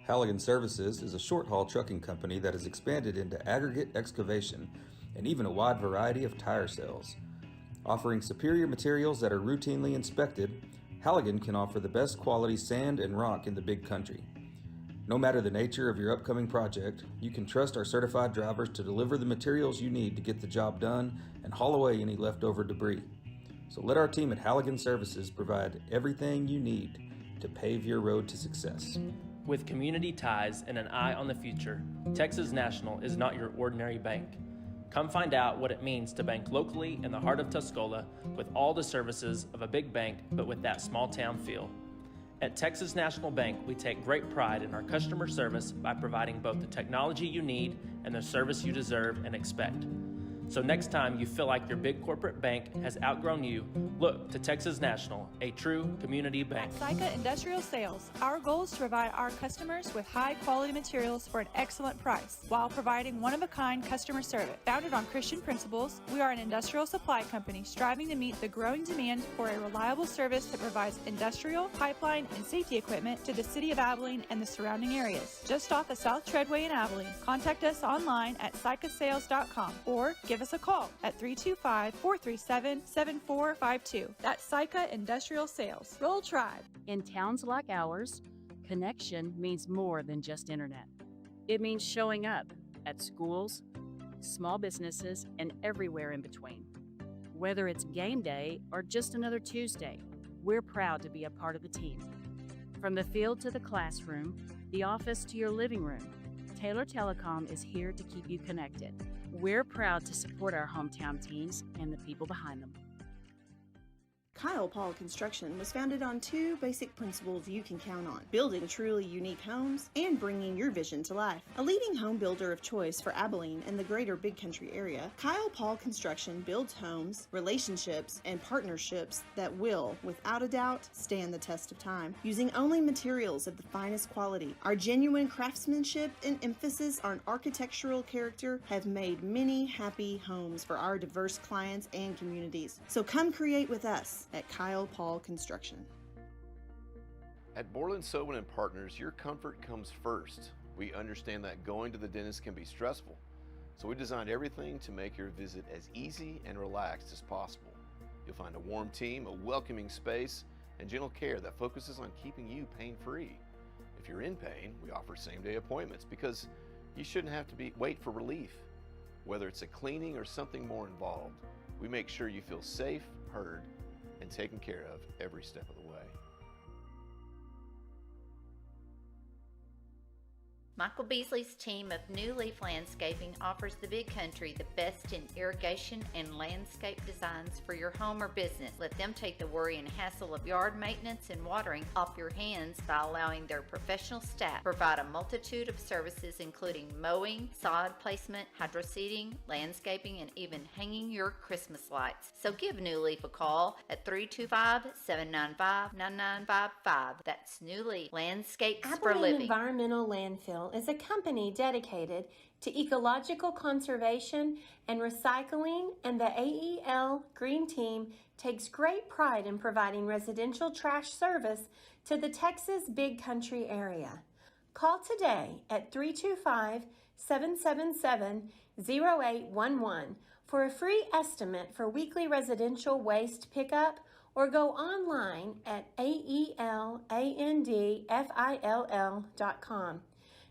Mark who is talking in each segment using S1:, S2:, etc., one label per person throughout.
S1: Halligan Services is a short-haul trucking company that has expanded into aggregate excavation and even a wide variety of tire sales. Offering superior materials that are routinely inspected, Halligan can offer the best quality sand and rock in the Big Country. No matter the nature of your upcoming project, you can trust our certified drivers to deliver the materials you need to get the job done and haul away any leftover debris. So let our team at Halligan Services provide everything you need to pave your road to success.
S2: With community ties and an eye on the future, Texas National is not your ordinary bank. Come find out what it means to bank locally in the heart of Tuscola with all the services of a big bank, but with that small town feel. At Texas National Bank, we take great pride in our customer service by providing both the technology you need and the service you deserve and expect. So next time you feel like your big corporate bank has outgrown you, look to Texas National, a true community bank.
S3: At SICA Industrial Sales, our goal is to provide our customers with high-quality materials for an excellent price while providing one-of-a-kind customer service. Founded on Christian principles, we are an industrial supply company striving to meet the growing demand for a reliable service that provides industrial, pipeline, and safety equipment to the city of Abilene and the surrounding areas. Just off of South Treadway in Abilene, contact us online at sicasales.com or give us a call at 325-437-7452. That's SICA Industrial Sales. Roll Tribe.
S4: In towns like ours, connection means more than just internet. It means showing up at schools, small businesses, and everywhere in between. Whether it's game day or just another Tuesday, we're proud to be a part of the team. From the field to the classroom, the office to your living room, Taylor Telecom is here to keep you connected. We're proud to support our hometown teams and the people behind them.
S5: Kyle Paul Construction was founded on two basic principles you can count on: building truly unique homes and bringing your vision to life. A leading home builder of choice for Abilene and the greater Big Country area, Kyle Paul Construction builds homes, relationships, and partnerships that will, without a doubt, stand the test of time, using only materials of the finest quality. Our genuine craftsmanship and emphasis on architectural character have made many happy homes for our diverse clients and communities. So come create with us at Kyle Paul Construction.
S6: At Borland Sobin & Partners, your comfort comes first. We understand that going to the dentist can be stressful, so we designed everything to make your visit as easy and relaxed as possible. You'll find a warm team, a welcoming space, and gentle care that focuses on keeping you pain-free. If you're in pain, we offer same-day appointments because you shouldn't have to wait for relief. Whether it's a cleaning or something more involved, we make sure you feel safe, heard, and taken care of every step of the way.
S7: Michael Beasley's team of New Leaf Landscaping offers the Big Country the best in irrigation and landscape designs for your home or business. Let them take the worry and hassle of yard maintenance and watering off your hands by allowing their professional staff provide a multitude of services including mowing, sod placement, hydroseeding, landscaping, and even hanging your Christmas lights. So give New Leaf a call at 325-795-9955. That's New Leaf Landscapes for
S8: Abilene
S7: Living.
S8: Environmental Landfill is a company dedicated to ecological conservation and recycling, and the AEL Green Team takes great pride in providing residential trash service to the Texas Big Country area. Call today at 325-777-0811 for a free estimate for weekly residential waste pickup, or go online at aelandfill.com.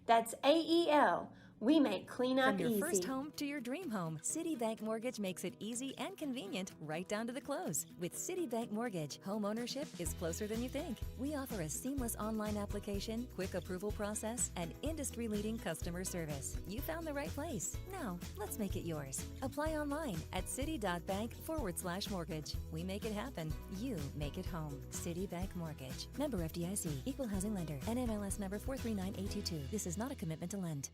S8: That's AEL. We make cleanup
S9: From your
S8: easy.
S9: first home to your dream home, Citibank Mortgage makes it easy and convenient right down to the close. With Citibank Mortgage, home ownership is closer than you think. We offer a seamless online application, quick approval process, and industry-leading customer service. You found the right place. Now, let's make it yours. Apply online at citi.bank/mortgage. We make it happen. You make it home. Citibank Mortgage. Member FDIC. Equal housing lender. NMLS number 439822. This is not a commitment to lend.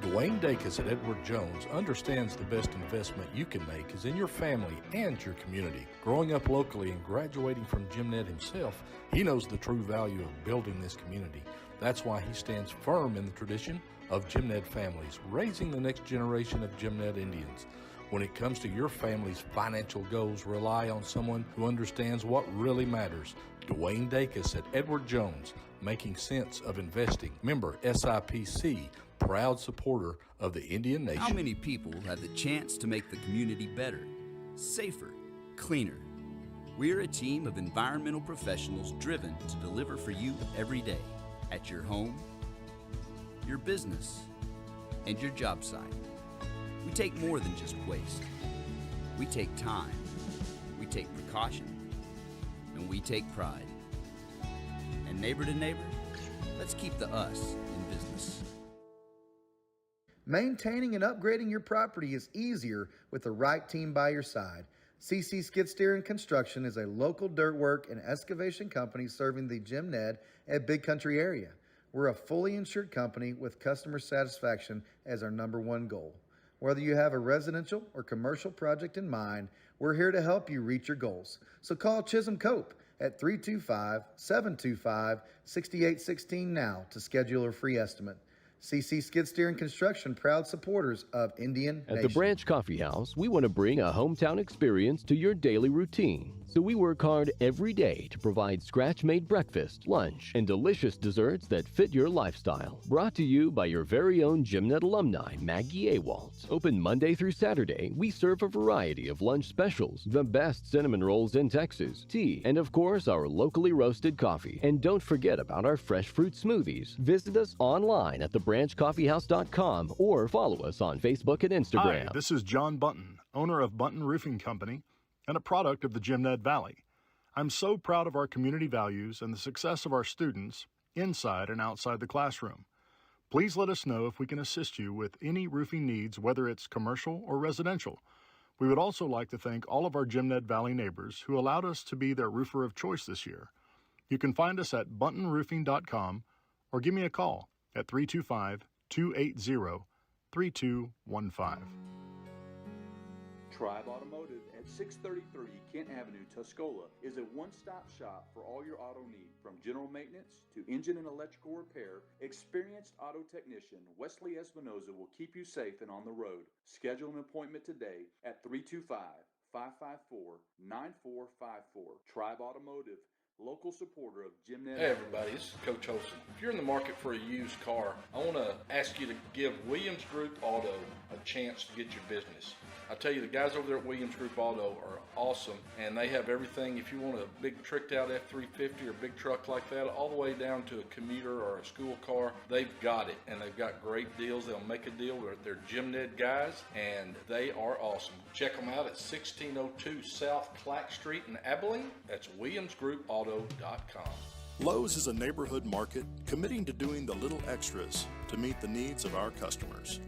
S10: Dwayne Dacus at Edward Jones understands the best investment you can make is in your family and your community. Growing up locally and graduating from GymNet himself, he knows the true value of building this community. That's why he stands firm in the tradition of GymNet families, raising the next generation of GymNet Indians. When it comes to your family's financial goals, rely on someone who understands what really matters. Dwayne Dacus at Edward Jones, making sense of investing. Member SIPC, proud supporter of the Indian Nation.
S11: How many people have the chance to make the community better, safer, cleaner? We're a team of environmental professionals driven to deliver for you every day at your home, your business, and your job site. We take more than just waste. We take time, we take precaution, and we take pride. And neighbor to neighbor, let's keep the us in business.
S12: Maintaining and upgrading your property is easier with the right team by your side. CC Skid Steer and Construction is a local dirt work and excavation company serving the Jim Ned and Big Country area. We're a fully insured company with customer satisfaction as our #1 goal. Whether you have a residential or commercial project in mind, we're here to help you reach your goals. So call Chisholm Cope at 325-725-6816 now to schedule a free estimate. CC Skid Steer and Construction, proud supporters of Indian Nation.
S13: At the Branch Coffee House, we want to bring a hometown experience to your daily routine. So we work hard every day to provide scratch-made breakfast, lunch, and delicious desserts that fit your lifestyle. Brought to you by your very own GymNet alumni, Maggie Awalt. Open Monday through Saturday, we serve a variety of lunch specials, the best cinnamon rolls in Texas, tea, and of course our locally roasted coffee. And don't forget about our fresh fruit smoothies. Visit us online at thebranchcoffeehouse.com or follow us on Facebook and Instagram.
S14: Hi, this is John Bunton, owner of Bunton Roofing Company and a product of the Jim Ned Valley. I'm so proud of our community values and the success of our students inside and outside the classroom. Please let us know if we can assist you with any roofing needs, whether it's commercial or residential. We would also like to thank all of our Jim Ned Valley neighbors who allowed us to be their roofer of choice this year. You can find us at buntonroofing.com or give me a call at 325-280-3215.
S15: Tribe Automotive at 633 Kent Avenue, Tuscola is a one-stop shop for all your auto needs. From general maintenance to engine and electrical repair, experienced auto technician Wesley Espinoza will keep you safe and on the road. Schedule an appointment today at 325-554-9454. Tribe Automotive, local supporter of Jim Ned.
S10: Hey everybody, this is Coach Holson. If you're in the market for a used car, I want to ask you to give Williams Group Auto a chance to get your business. I tell you, the guys over there at Williams Group Auto are awesome, and they have everything. If you want a big tricked out F-350 or a big truck like that, all the way down to a commuter or a school car, they've got it, and they've got great deals. They'll make a deal. They're Jim Ned guys, and they are awesome. Check them out at 1602 South Clack Street in Abilene. That's WilliamsGroupAuto.com.
S16: Lowe's is a neighborhood market committing to doing the little extras to meet the needs of our customers.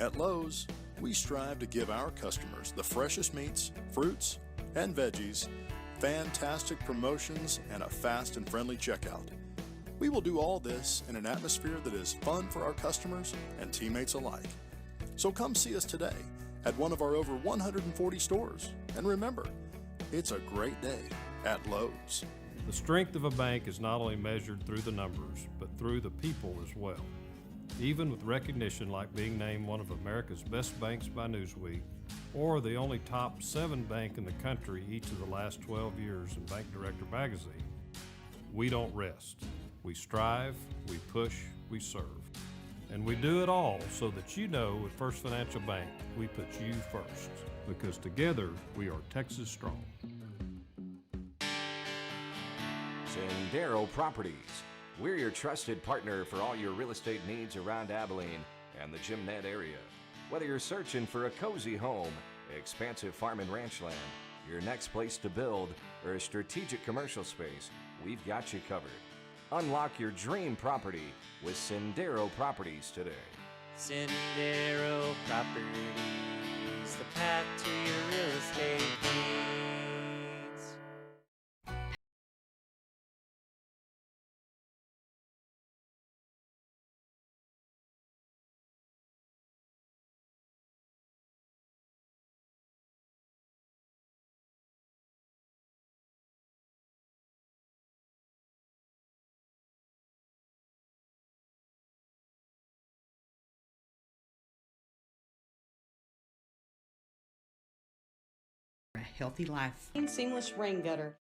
S16: At Lowe's, we strive to give our customers the freshest meats, fruits, and veggies, fantastic promotions, and a fast and friendly checkout. We will do all this in an atmosphere that is fun for our customers and teammates alike. So come see us today at one of our over 140 stores. And remember, it's a great day at Lowe's.
S17: The strength of a bank is not only measured through the numbers, but through the people as well. Even with recognition like being named one of America's best banks by Newsweek, or the only top 7 bank in the country each of the last 12 years in Bank Director magazine, we don't rest. We strive, we push, we serve. And we do it all so that you know at First Financial Bank, we put you first, because together we are Texas strong.
S18: Sendero Properties. We're your trusted partner for all your real estate needs around Abilene and the Jim Ned area. Whether you're searching for a cozy home, expansive farm and ranch land, your next place to build, or a strategic commercial space, we've got you covered. Unlock your dream property with Sendero Properties today.
S19: Sendero Properties, the path to your real estate needs.
S20: Healthy life.
S21: And seamless rain gutter.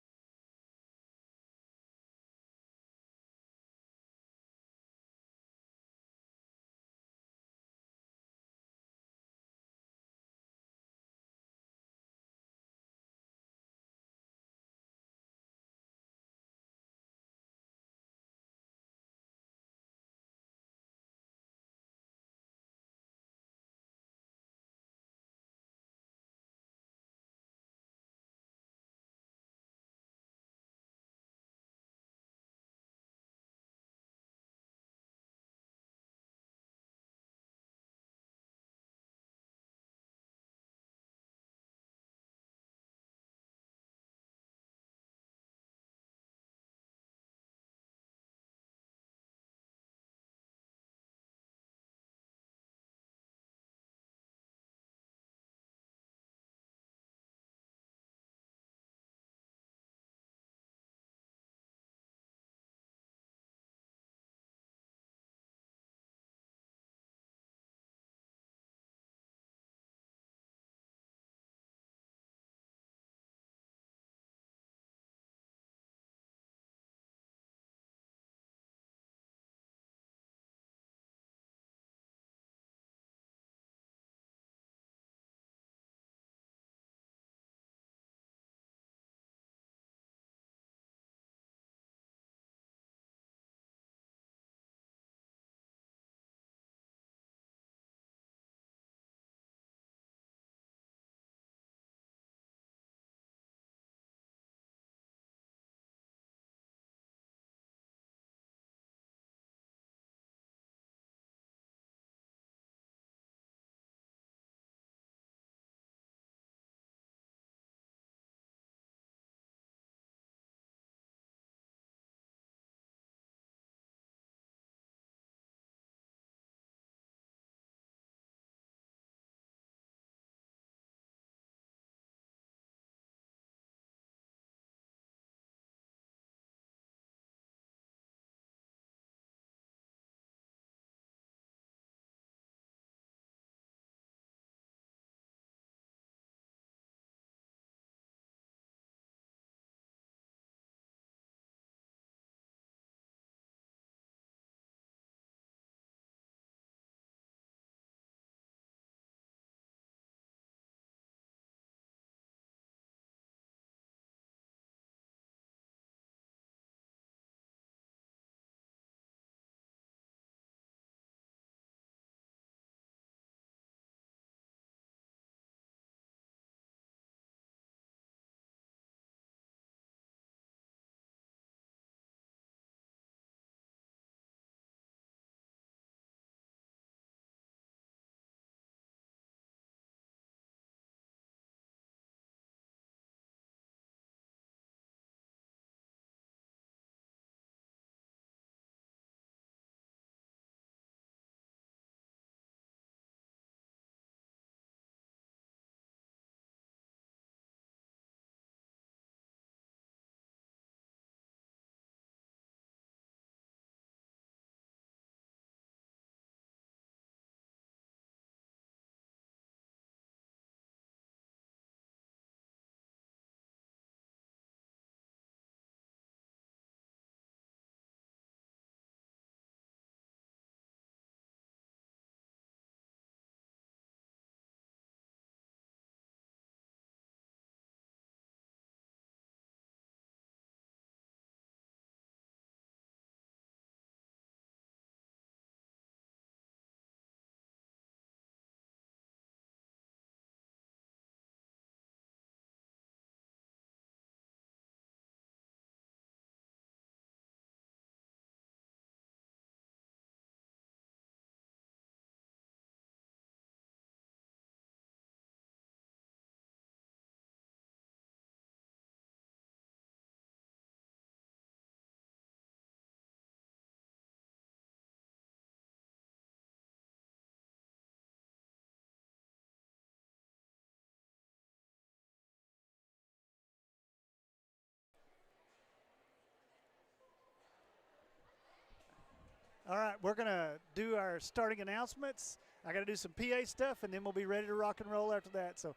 S20: All right, we're going to do our starting announcements. I got to do some PA stuff, and then we'll be ready to rock and roll after that. So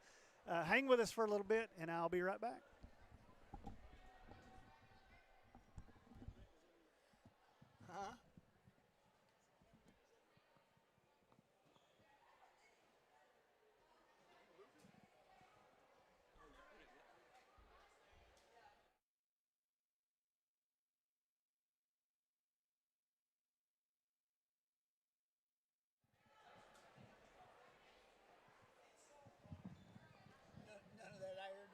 S20: hang with us for a little bit, and I'll be right back. Huh? None of that iron.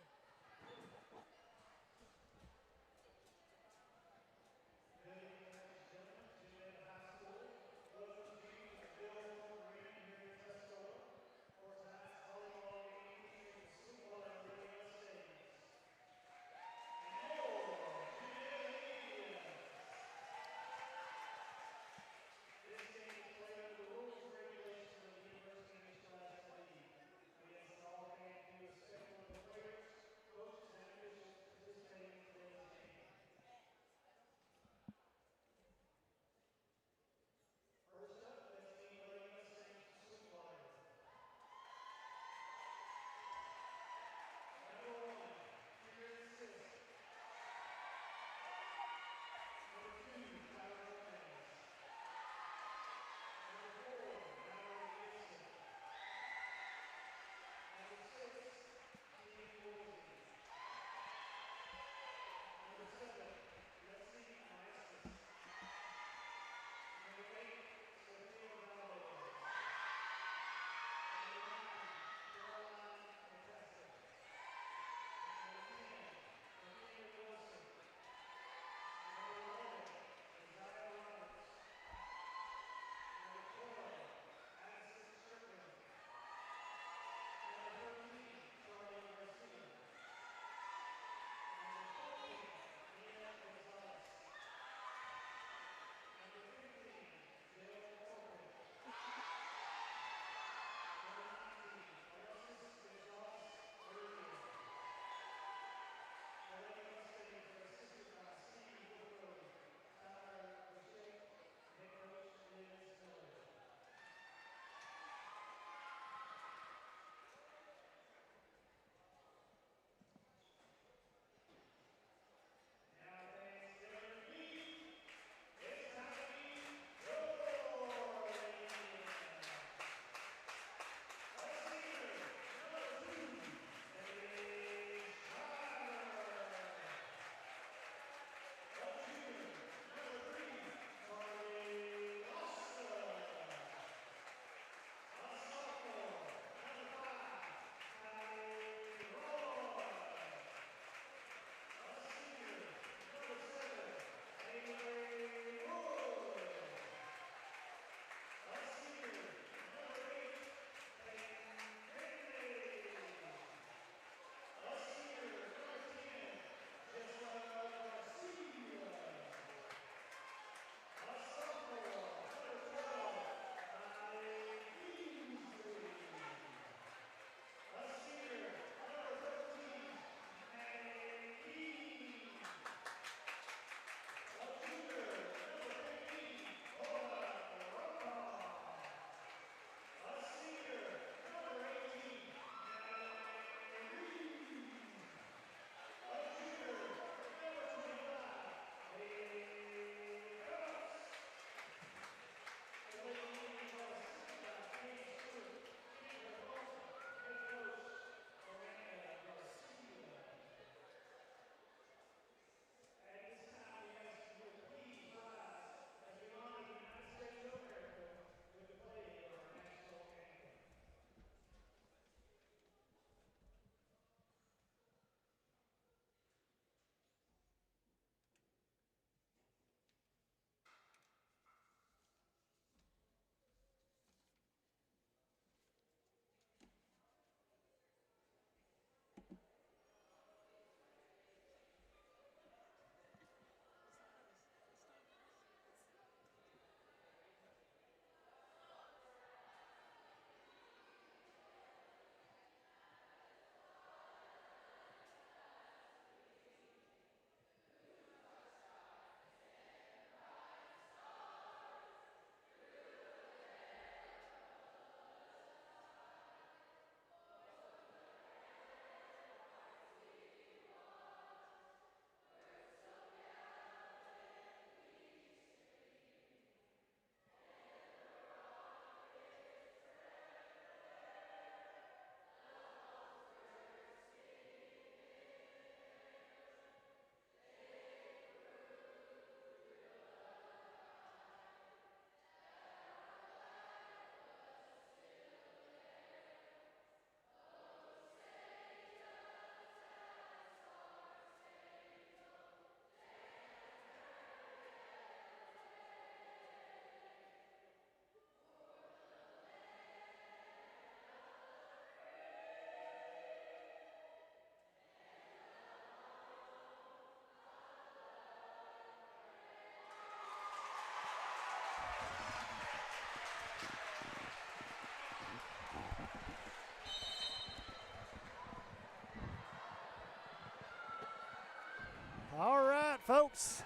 S20: Phelps.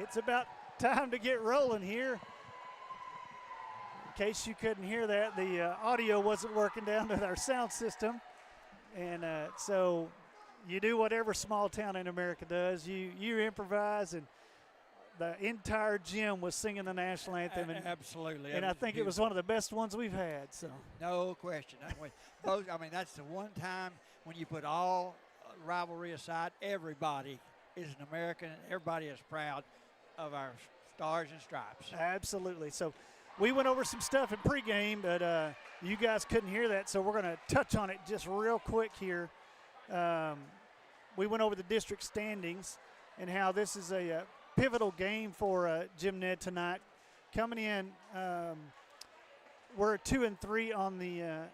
S20: It's about time to get rolling here. In case you couldn't hear that, the audio wasn't working down to our sound system. And so you do whatever small town in America does. You improvise, and the entire gym was singing the national anthem. And,
S21: absolutely.
S20: And I think it was one of the best ones we've had. So
S21: no question. Both, I mean, that's the one time when you put all rivalry aside, everybody is an American, and everybody is proud of our stars and stripes.
S20: Absolutely. So we went over some stuff in pregame, but you guys couldn't hear that, so we're going to touch on it just real quick here. We went over the district standings and how this is a pivotal game for Jim Ned tonight. Coming in, we're 2-3 on the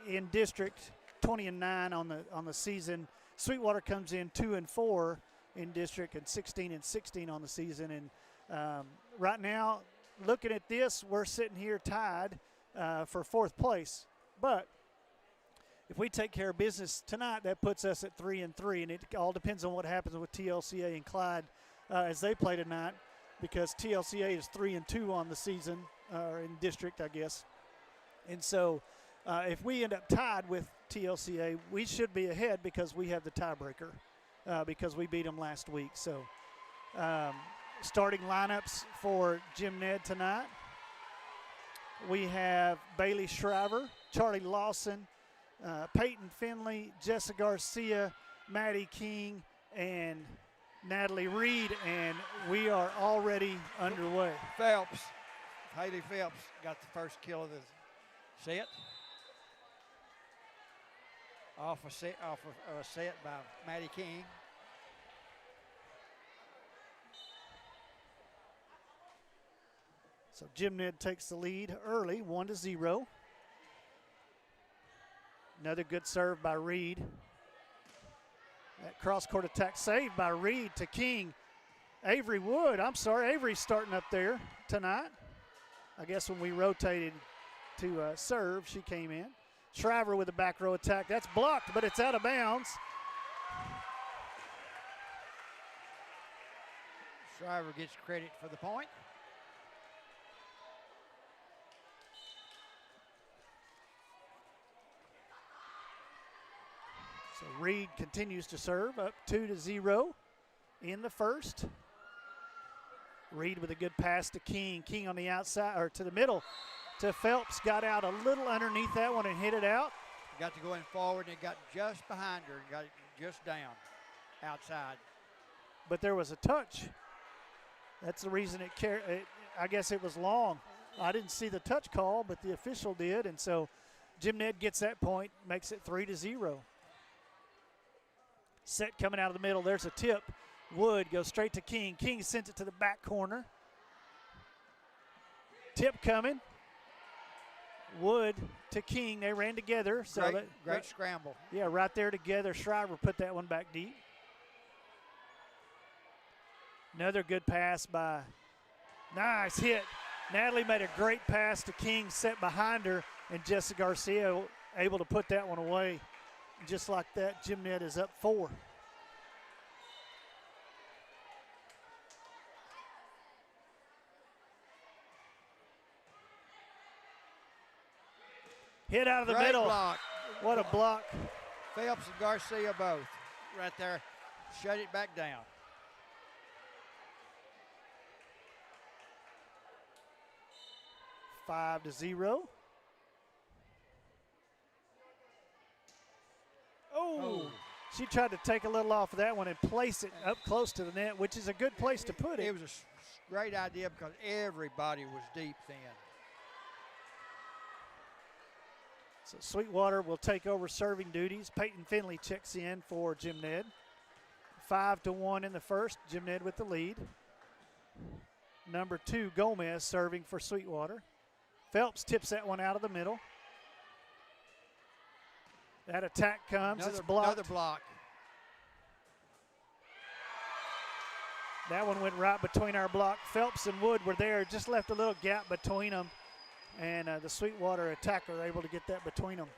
S20: in district, 20-9 on the season. Sweetwater comes in 2-4 in district and 16-16 on the season. And right now, looking at this, we're sitting here tied for 4th place. But if we take care of business tonight, that puts us at 3-3, and it all depends on what happens with TLCA and Clyde as they play tonight, because TLCA is 3-2 on the season, or in district, I guess. And so if we end up tied with TLCA, we should be ahead because we have the tiebreaker because we beat them last week. So starting lineups for Jim Ned tonight. We have Bailey Shriver, Charlie Lawson, Peyton Finley, Jessica Garcia, Maddie King, and Natalie Reed, and we are already underway.
S21: Haley Phelps got the first kill of the set. Off a set by Maddie King.
S20: So Jim Ned takes the lead early, 1-0. Another good serve by Reed. That cross-court attack saved by Reed to King. Avery's starting up there tonight. I guess when we rotated to serve, she came in. Shriver with a back row attack. That's blocked, but it's out of bounds.
S21: Shriver gets credit for the point.
S20: So Reed continues to serve, up 2-0 in the first. Reed with a good pass to King. King on the outside, or to the middle, to Phelps. Got out a little underneath that one and hit it out.
S21: Got to go in forward, and it got just behind her and got it just down outside.
S20: But there was a touch. That's the reason I guess it was long. I didn't see the touch call, but the official did, and so Jim Ned gets that point, makes it 3-0. Set coming out of the middle. There's a tip. Wood goes straight to King. King sends it to the back corner. Tip coming. Wood to King. They ran together. So
S21: great scramble.
S20: Yeah, right there together. Shriver put that one back deep. Another good pass by. Nice hit. Natalie made a great pass to King, set behind her, and Jessica Garcia able to put that one away. Just like that, Jim Ned is up 4. Hit out of the middle.
S21: Block.
S20: What a block.
S21: Phelps and Garcia both right there. Shut it back down.
S20: Five to 0. Oh, she tried to take a little off of that one and place it up close to the net, which is a good place to put it.
S21: It was a great idea because everybody was deep then.
S20: So Sweetwater will take over serving duties. Peyton Finley checks in for Jim Ned. 5-1 in the first. Jim Ned with the lead. Number 2, Gomez serving for Sweetwater. Phelps tips that one out of the middle. That attack comes. It's blocked.
S21: Another block.
S20: That one went right between our block. Phelps and Wood were there. Just left a little gap between them. And the Sweetwater attacker able to get that between them.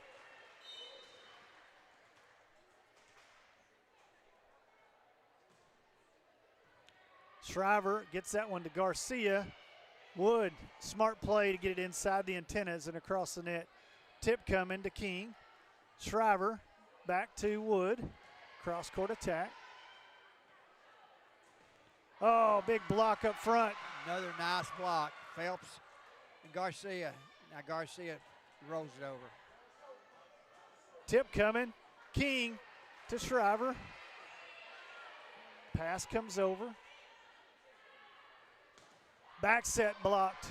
S20: Shriver gets that one to Garcia. Wood, smart play to get it inside the antennas and across the net. Tip coming to King. Shriver back to Wood. Cross-court attack. Oh, big block up front.
S21: Another nice block. Phelps and Garcia. Now Garcia rolls it over.
S20: Tip coming. King to Shriver. Pass comes over. Back set blocked.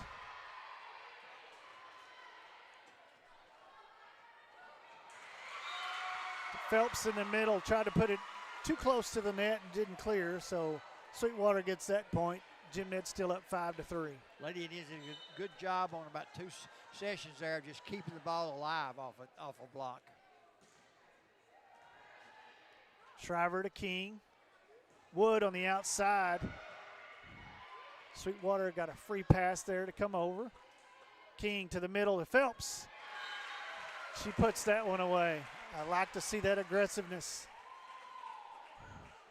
S20: Phelps in the middle, tried to put it too close to the net and didn't clear, so Sweetwater gets that point. Jim Ned still up 5-3.
S21: Lady Indians did a good job on about 2 sessions there of just keeping the ball alive off a block.
S20: Shriver to King. Wood on the outside. Sweetwater got a free pass there to come over. King to the middle to Phelps. She puts that one away. I like to see that aggressiveness.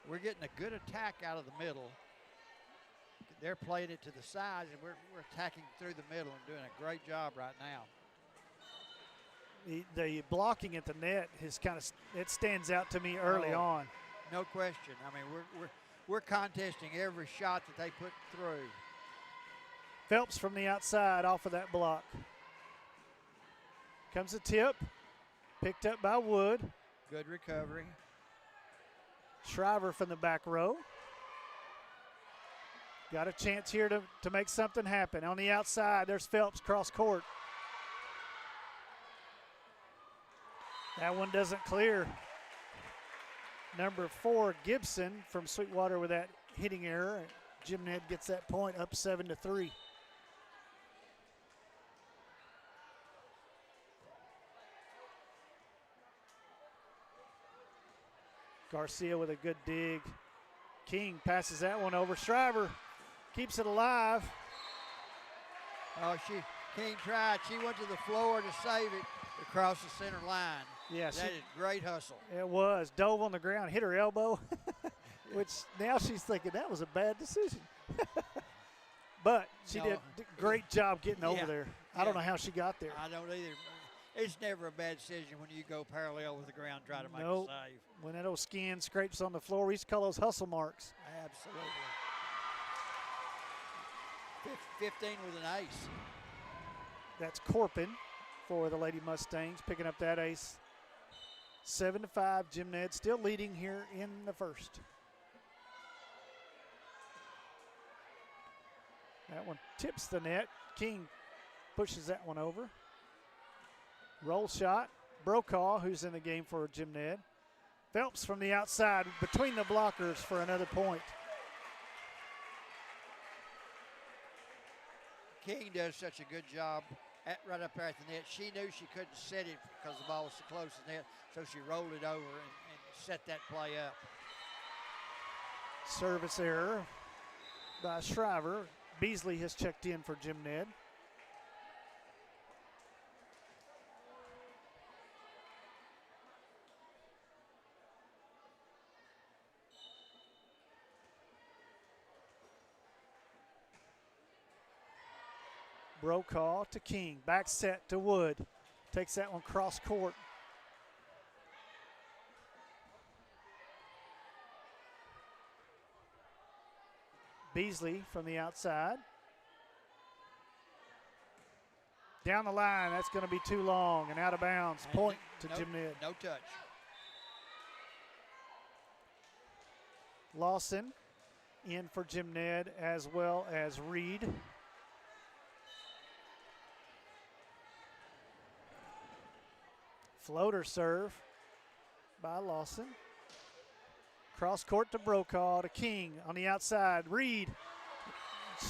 S21: We're getting a good attack out of the middle. They're playing it to the sides, and we're attacking through the middle and doing a great job right now.
S20: The blocking at the net is it stands out to me early on.
S21: No question. I mean, we're contesting every shot that they put through.
S20: Phelps from the outside off of that block. Comes a tip, picked up by Wood.
S21: Good recovery.
S20: Shriver from the back row. Got a chance here to make something happen. On the outside, there's Phelps cross court. That one doesn't clear. Number 4, Gibson from Sweetwater with that hitting error. Jim Ned gets that point, up 7-3. Garcia with a good dig. King passes that one over. Shriver keeps it alive.
S21: Oh, King tried. She went to the floor to save it across the center line.
S20: Yeah,
S21: that is great hustle.
S20: It was. Dove on the ground, hit her elbow, which now she's thinking that was a bad decision. But she did a great job getting over there. I don't know how she got there.
S21: I don't either. It's never a bad decision when you go parallel with the ground and try to make a save.
S20: When that old skin scrapes on the floor, we used to call those hustle marks.
S21: Absolutely. 15 with an ace.
S20: That's Corpin for the Lady Mustangs, picking up that ace. 7-5, Jim Ned still leading here in the first. That one tips the net. King pushes that one over. Roll shot. Brokaw, who's in the game for Jim Ned. Phelps from the outside between the blockers for another point.
S21: King does such a good job right up there at the net. She knew she couldn't set it because the ball was so close to the net, so she rolled it over and set that play up.
S20: Service error by Shriver. Beasley has checked in for Jim Ned. Brokaw to King. Back set to Wood. Takes that one cross court. Beasley from the outside. Down the line, that's going to be too long and out of bounds. Point to Jim Ned.
S21: No touch.
S20: Lawson in for Jim Ned as well as Reed. Floater serve by Lawson. Cross court to Brokaw to King on the outside. Reed,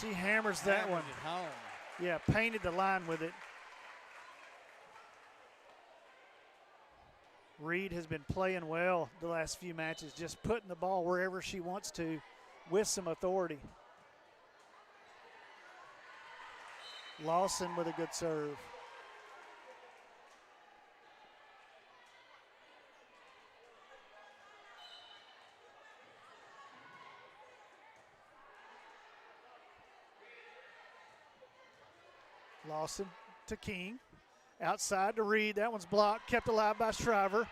S20: she hammers that one.
S21: It home.
S20: Yeah, painted the line with it. Reed has been playing well the last few matches, just putting the ball wherever she wants to with some authority. Lawson with a good serve. Lawson to King. Outside to Reed. That one's blocked, kept alive by Shriver.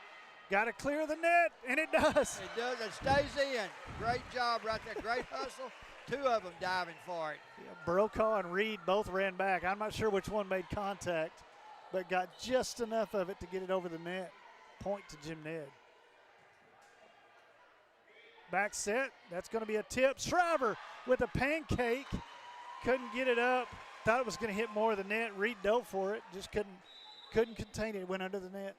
S20: Got to clear the net, and it does.
S21: It does. It stays in. Great job right there. Great hustle. Two of them diving for it.
S20: Yeah, Brokaw and Reed both ran back. I'm not sure which one made contact, but got just enough of it to get it over the net. Point to Jim Ned. Back set. That's going to be a tip. Shriver with a pancake. Couldn't get it up. Thought it was going to hit more of the net. Reed dove for it. Just couldn't contain it. It went under the net.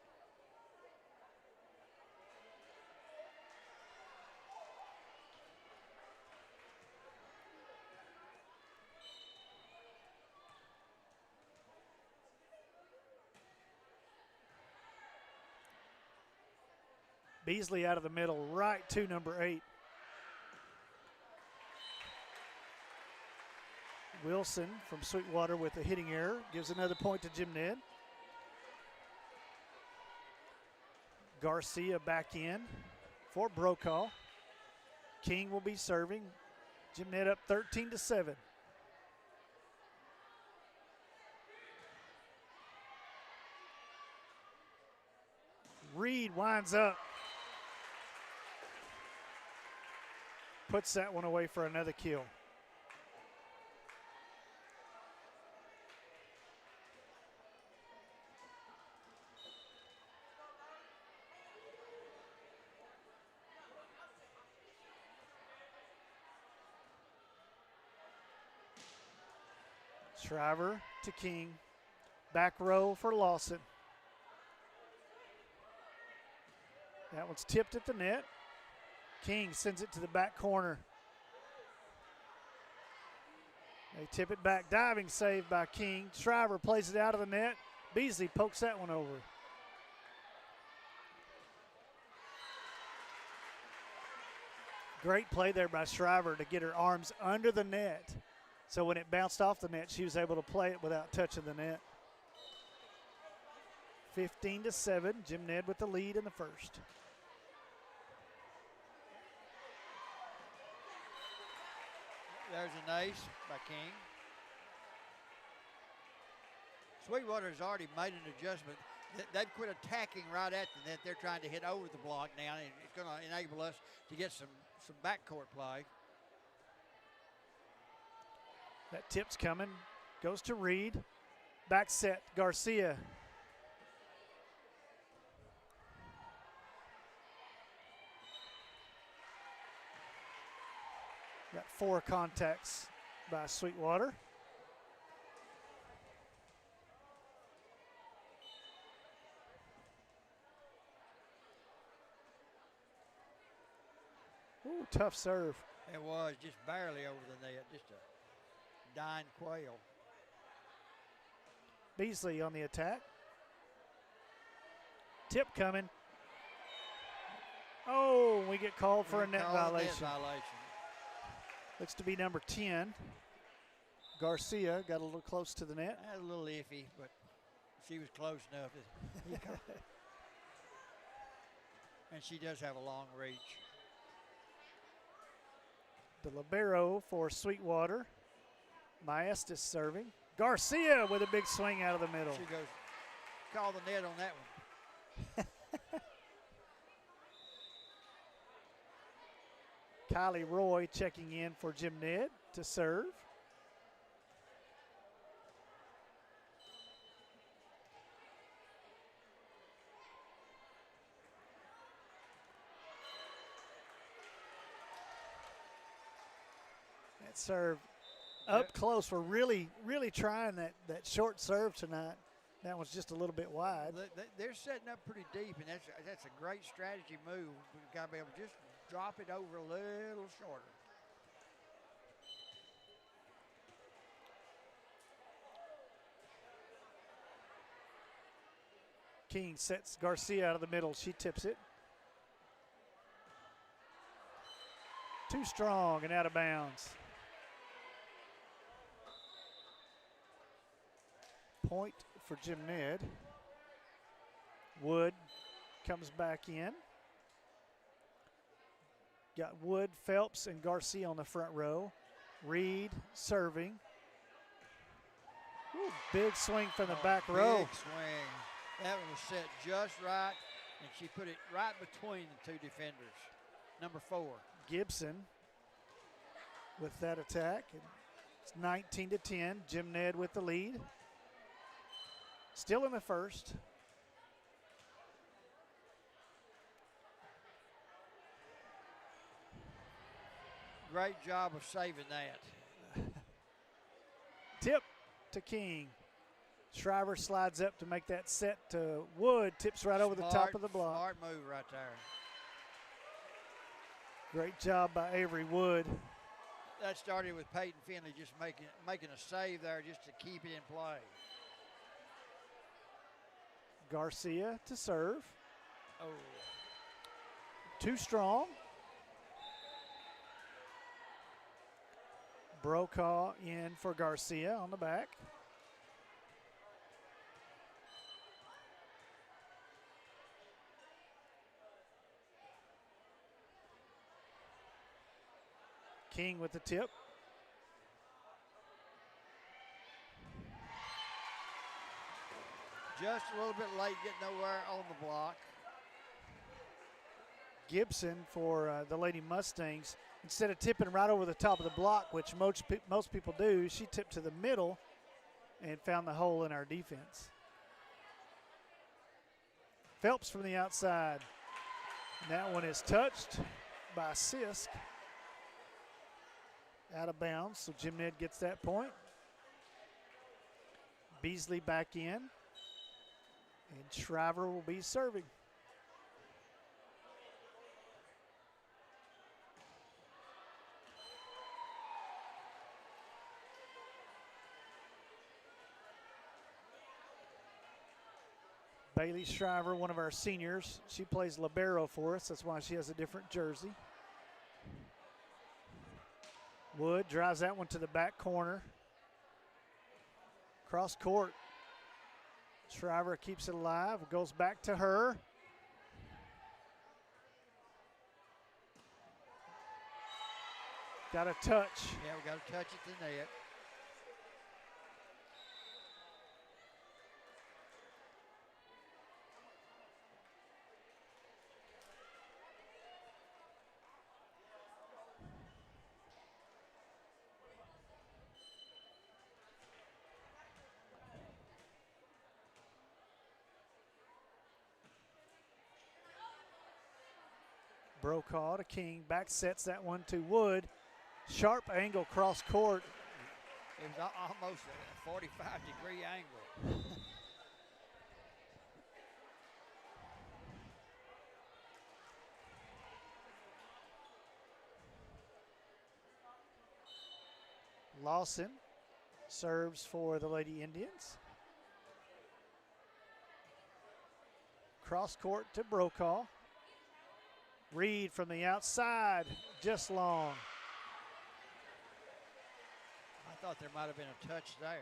S20: Beasley out of the middle, right to number 8. Wilson from Sweetwater with a hitting error gives another point to Jim Ned. Garcia back in for Brokaw. King will be serving. Jim Ned up 13-7. Reed winds up. Puts that one away for another kill. Shriver to King. Back row for Lawson. That one's tipped at the net. King sends it to the back corner. They tip it back. Diving save by King. Shriver plays it out of the net. Beasley pokes that one over. Great play there by Shriver to get her arms under the net. So when it bounced off the net, she was able to play it without touching the net. 15-7. Jim Ned with the lead in the first.
S21: There's an ace by King. Sweetwater's already made an adjustment. They've quit attacking right at the net. They're trying to hit over the block now, and it's going to enable us to get some backcourt play.
S20: That tip's coming. Goes to Reed. Back set, Garcia. Got 4 contacts by Sweetwater. Ooh, tough serve.
S21: It was just barely over the net, just a dying quail.
S20: Beasley on the attack. Tip coming. Oh, we get called for a net violation. Looks to be number 10. Garcia got a little close to the net.
S21: A little iffy, but she was close enough. And she does have a long reach.
S20: The libero for Sweetwater. Maestas serving. Garcia with a big swing out of the middle.
S21: She goes, call the net on that one.
S20: Kylie Roy checking in for Jim Ned to serve. That serve up close. We're really trying that short serve tonight. That one's just a little bit wide.
S21: They're setting up pretty deep, and that's a great strategy move. We've got to be able to just drop it over a little shorter.
S20: King sets Garcia out of the middle. She tips it. Too strong and out of bounds. Point for Jim Ned. Wood comes back in. Got Wood, Phelps, and Garcia on the front row. Reed serving. Ooh, big swing from the back row.
S21: Big swing. That one was set just right, and she put it right between the two defenders. Number 4.
S20: Gibson with that attack. It's 19-10. Jim Ned with the lead. Still in the first.
S21: Great job of saving that.
S20: Tip to King. Shriver slides up to make that set to Wood. Tips right over the top of the block.
S21: Smart move right there.
S20: Great job by Avery Wood.
S21: That started with Peyton Finley just making a save there just to keep it in play.
S20: Garcia to serve.
S21: Oh.
S20: Too strong. Brokaw in for Garcia on the back. King with the tip.
S21: Just a little bit late getting nowhere on the block.
S20: Gibson for the Lady Mustangs. Instead of tipping right over the top of the block, which most people do, she tipped to the middle and found the hole in our defense. Phelps from the outside. And that one is touched by Sisk. Out of bounds, so Jim Ned gets that point. Beasley back in. And Shriver will be serving. Bailey Shriver, one of our seniors. She plays libero for us. That's why she has a different jersey. Wood drives that one to the back corner. Cross court. Shriver keeps it alive. Goes back to her. Got a touch.
S21: Yeah, we got to touch it to net.
S20: Brokaw to King. Back sets that one to Wood. Sharp angle cross court.
S21: It was almost a 45-degree angle.
S20: Lawson serves for the Lady Indians. Cross court to Brokaw. Reed from the outside, just long.
S21: I thought there might have been a touch there.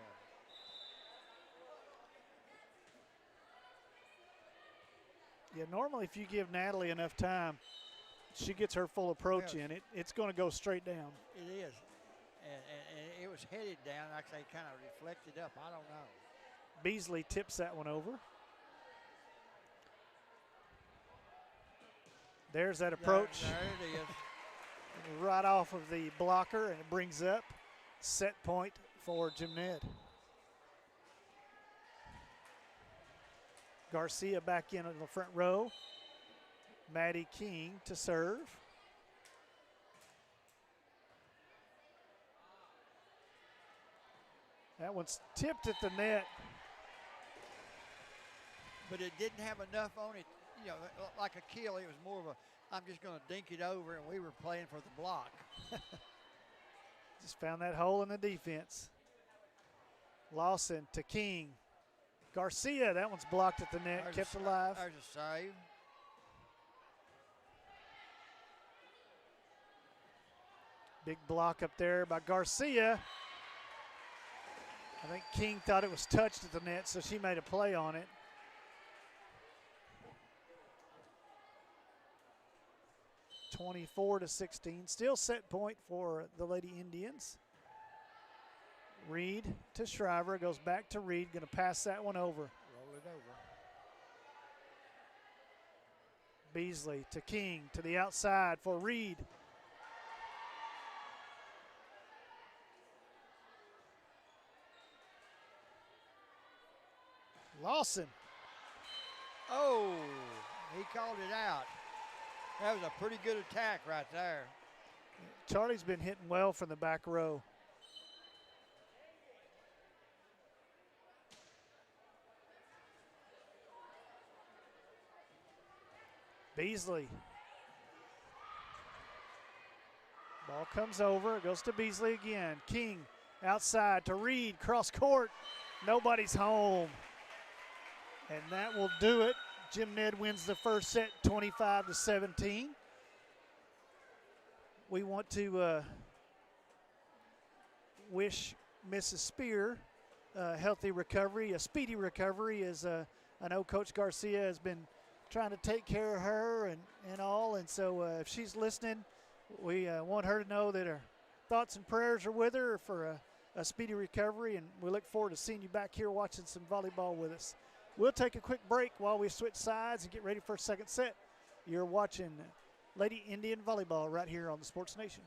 S20: Yeah, normally if you give Natalie enough time, she gets her full approach in. It's going to go straight down.
S21: It is. And it was headed down, like they kind of reflected up. I don't know.
S20: Beasley tips that one over. There's that approach.
S21: There it is.
S20: Right off of the blocker, and it brings up set point for Jim Ned. Garcia back in the front row. Maddie King to serve. That one's tipped at the net.
S21: But it didn't have enough on it. You know, like a kill, it was more of a, I'm just going to dink it over, and we were playing for the block.
S20: Just found that hole in the defense. Lawson to King. Garcia, that one's blocked at the net, kept alive.
S21: There's a save.
S20: Big block up there by Garcia. I think King thought it was touched at the net, so she made a play on it. (24-16). Still set point for the Lady Indians. Reed to Shriver, goes back to Reed, going to pass that one over.
S1: Roll it over.
S20: Beasley to King to the outside for Reed. Lawson.
S21: Oh, he called it out. That was a pretty good attack right there.
S20: Charlie's been hitting well from the back row. Beasley. Ball comes over, it goes to Beasley again. King outside to Reed, cross court. Nobody's home. And that will do it. Jim Ned wins the first set 25-17. We want to wish Mrs. Spear a healthy recovery, a speedy recovery, as I know Coach Garcia has been trying to take care of her and all. And so if she's listening, we want her to know that her thoughts and prayers are with her for a speedy recovery. And we look forward to seeing you back here watching some volleyball with us. We'll take a quick break while we switch sides and get ready for a second set. You're watching Lady Indian Volleyball right here on the Sports Nation.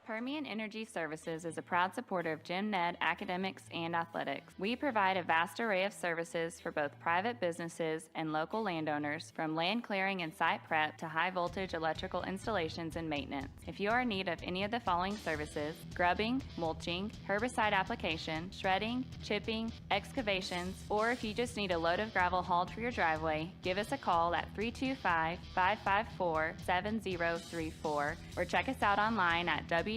S22: Permian Energy Services is a proud supporter of Jim Ned Academics and Athletics. We provide a vast array of services for both private businesses and local landowners, from land clearing and site prep to high voltage electrical installations and maintenance. If you are in need of any of the following services: grubbing, mulching, herbicide application, shredding, chipping, excavations, or if you just need a load of gravel hauled for your driveway, give us a call at 325-554-7034 or check us out online at www.permian-es.com.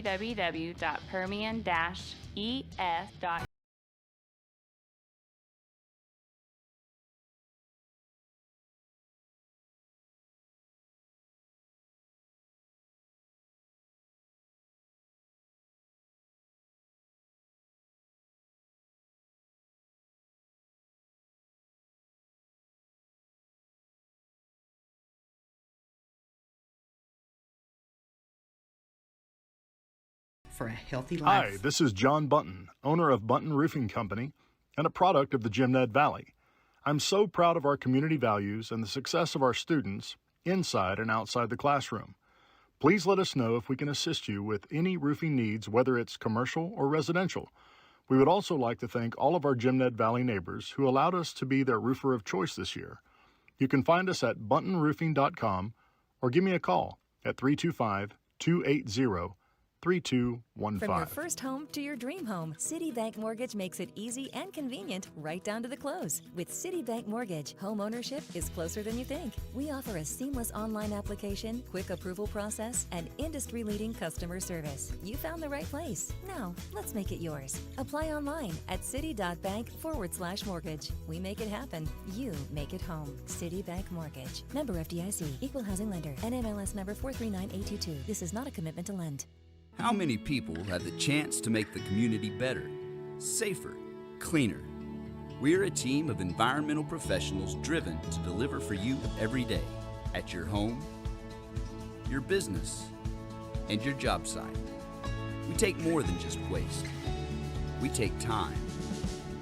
S23: For a healthy life.
S14: Hi, this is John Bunton, owner of Bunton Roofing Company and a product of the Jim Ned Valley. I'm so proud of our community values and the success of our students inside and outside the classroom. Please let us know if we can assist you with any roofing needs, whether it's commercial or residential. We would also like to thank all of our Jim Ned Valley neighbors who allowed us to be their roofer of choice this year. You can find us at buntonroofing.com or give me a call at 325-280-3215.
S9: From your first home to your dream home, Citibank Mortgage makes it easy and convenient right down to the close. With Citibank Mortgage, home ownership is closer than you think. We offer a seamless online application, quick approval process, and industry-leading customer service. You found the right place. Now, let's make it yours. Apply online at citi.bank/mortgage. We make it happen. You make it home. Citibank Mortgage. Member FDIC. Equal housing lender. NMLS number 439822. This is not a commitment to lend.
S11: How many people have the chance to make the community better, safer, cleaner? We're a team of environmental professionals driven to deliver for you every day at your home, your business, and your job site. We take more than just waste. We take time,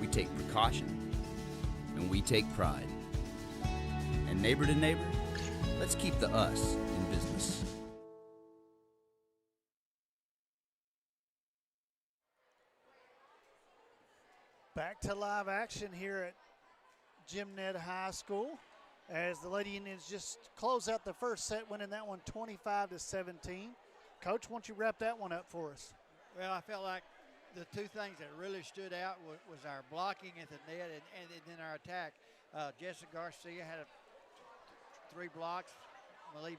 S11: we take precaution, and we take pride. And neighbor to neighbor, let's keep the us in business.
S20: Back to live action here at Jim Ned High School as the Lady Indians just close out the first set, winning that one 25-17. Coach, why don't you wrap that one up for us?
S21: Well, I felt like the two things that really stood out was our blocking at the net and then our attack. Jessica Garcia had 3 blocks. Malie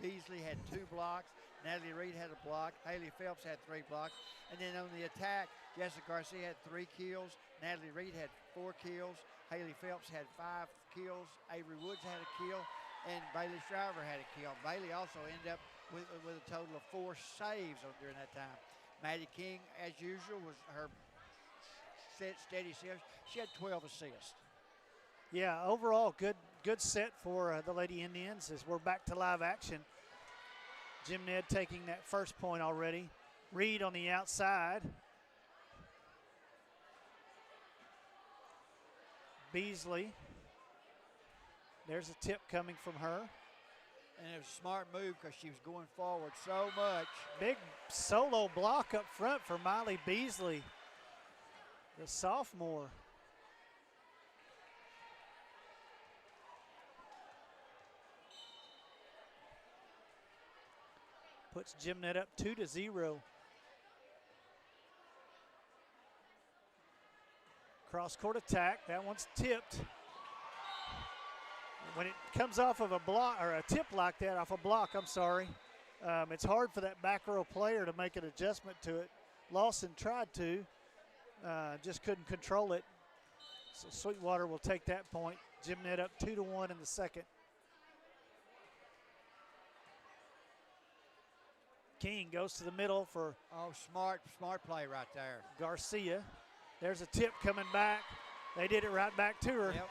S21: Beasley had 2 blocks. Natalie Reed had a block. Haley Phelps had 3 blocks. And then on the attack, Jessica Garcia had 3 kills. Natalie Reed had 4 kills. Haley Phelps had 5 kills. Avery Woods had a kill. And Bailey Shriver had a kill. Bailey also ended up with a total of 4 saves during that time. Maddie King, as usual, was her steady saves. She had 12 assists.
S20: Yeah, overall, good set for the Lady Indians as we're back to live action. Jim Ned taking that first point already Reed on the outside. Beasley. There's a tip coming from her.
S21: And it was a smart move because she was going forward so much.
S20: Big solo block up front for Miley Beasley, the sophomore. Puts GymNet up 2-0. Cross-court attack. That one's tipped. When it comes off of a block or a tip like that, off a block, I'm sorry, it's hard for that back row player to make an adjustment to it. Lawson tried to, just couldn't control it. So Sweetwater will take that point. GymNet up 2-1 in the second. King goes to the middle for
S21: smart play right there.
S20: Garcia. There's a tip coming back. They did it right back to her.
S21: Yep.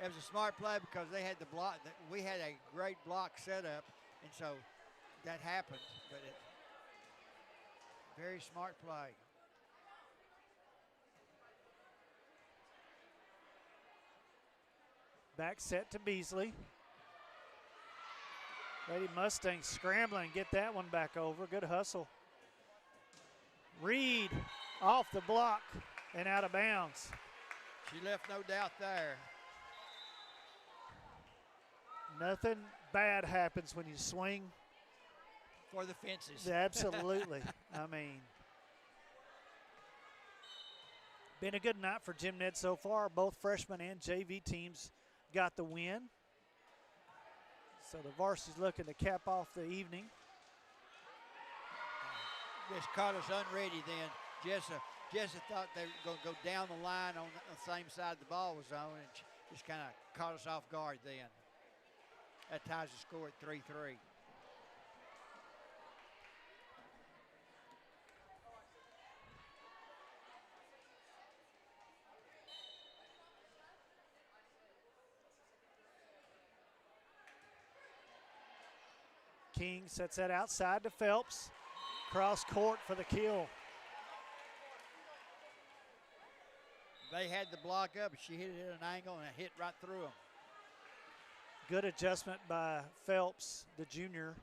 S21: It was a smart play because they had the block. We had a great block set up, and so that happened. But very smart play.
S20: Back set to Beasley. Lady Mustangs scrambling, get that one back over. Good hustle. Reed off the block and out of bounds.
S21: She left no doubt there.
S20: Nothing bad happens when you swing
S21: for the fences.
S20: Absolutely. I mean, been a good night for GymNet so far. Both freshman and JV teams got the win. So the varsity's looking to cap off the evening.
S21: Just caught us unready then. Jessa thought they were going to go down the line on the same side the ball was on, and just kind of caught us off guard then. That ties the score at 3-3.
S20: King sets that outside to Phelps. Cross court for the kill.
S21: They had the block up, but she hit it at an angle and it hit right through them.
S20: Good adjustment by Phelps, the junior.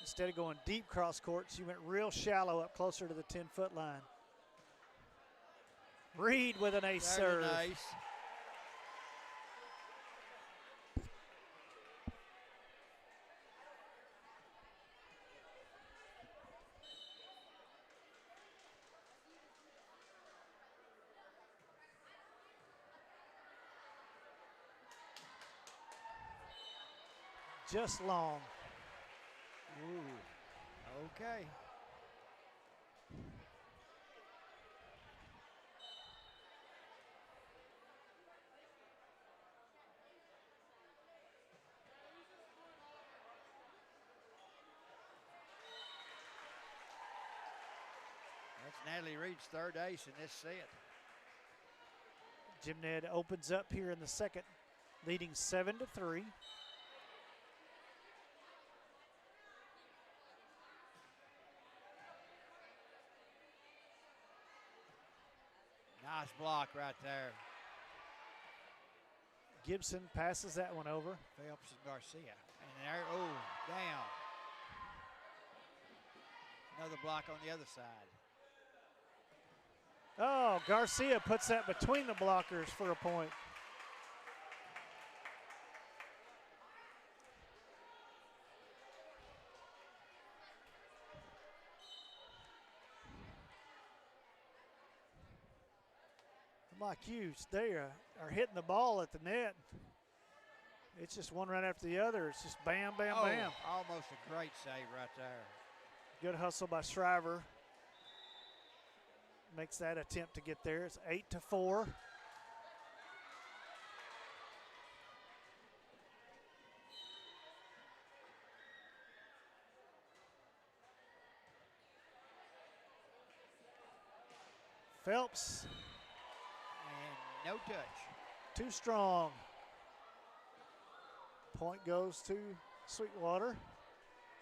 S20: Instead of going deep cross court, she went real shallow up closer to the 10-foot line. Reed with an ace serve.
S21: Nice.
S20: Just long.
S21: Ooh, okay. That's Natalie Reed's third ace in this set.
S20: GymNet opens up here in the second, leading 7-3.
S21: Nice block right there.
S20: Gibson passes that one over.
S21: Phelps and Garcia. And there, down. Another block on the other side.
S20: Oh, Garcia puts that between the blockers for a point. Like you, they are hitting the ball at the net. It's just one right after the other. It's just bam, bam, bam.
S21: Almost a great save right there.
S20: Good hustle by Shriver. Makes that attempt to get there. It's 8-4. Phelps.
S21: No touch.
S20: Too strong. Point goes to Sweetwater.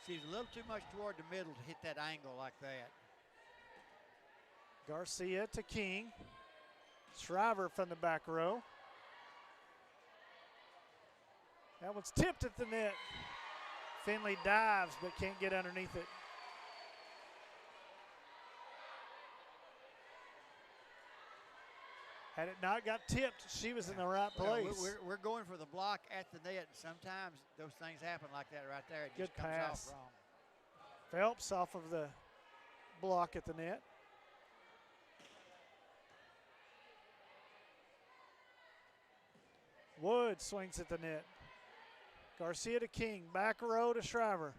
S21: She's a little too much toward the middle to hit that angle like that.
S20: Garcia to King. Shriver from the back row. That one's tipped at the net. Finley dives but can't get underneath it. Had it not got tipped, she was in the right place.
S21: Well, we're going for the block at the net, and sometimes those things happen like that right there. It
S20: Good
S21: just comes
S20: pass.
S21: off wrong.
S20: Phelps off of the block at the net. Wood swings at the net. Garcia to King, back row to Shriver.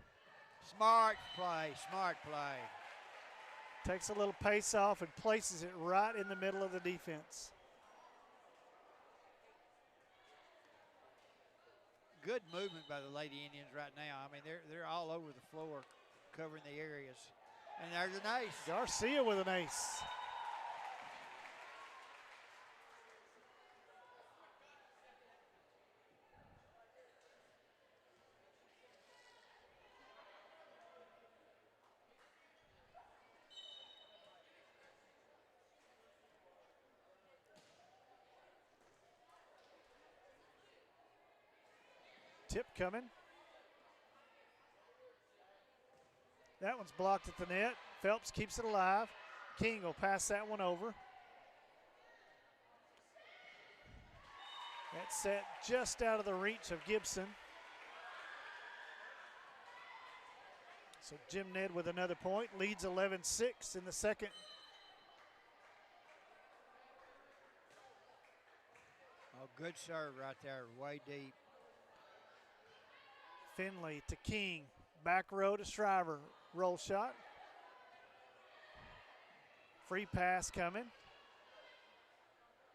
S21: Smart play, smart play.
S20: Takes a little pace off and places it right in the middle of the defense.
S21: Good movement by the Lady Indians right now. I mean, they're all over the floor covering the areas. And there's an ace.
S20: Garcia with an ace. Tip coming. That one's blocked at the net. Phelps keeps it alive. King will pass that one over. That's set just out of the reach of Gibson. So Jim Ned with another point, leads 11-6 in the second.
S21: Oh, good serve right there, way deep.
S20: Finley to King, back row to Shriver, roll shot. Free pass coming.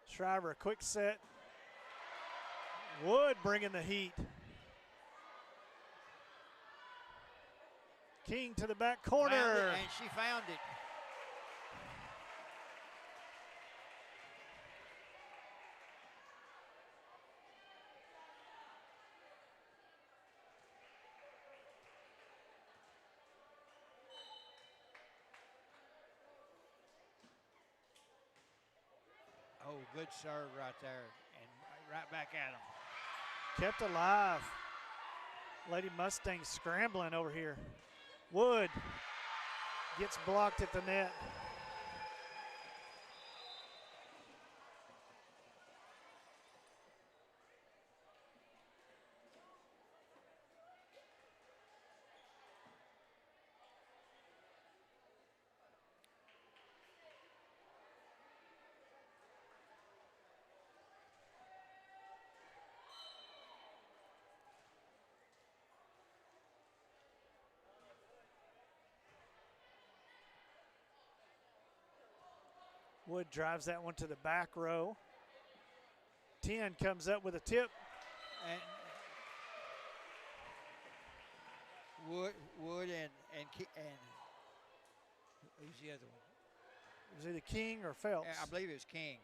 S20: Shriver, a quick set. Wood bringing the heat. King to the back corner.
S21: And she found it. Oh, good serve right there, and right back at him.
S20: Kept alive. Lady Mustangs scrambling over here. Wood gets blocked at the net. Wood drives that one to the back row. 10 comes up with a tip.
S21: And Wood and who's the other one?
S20: Was it the King or Phelps?
S21: I believe it was King.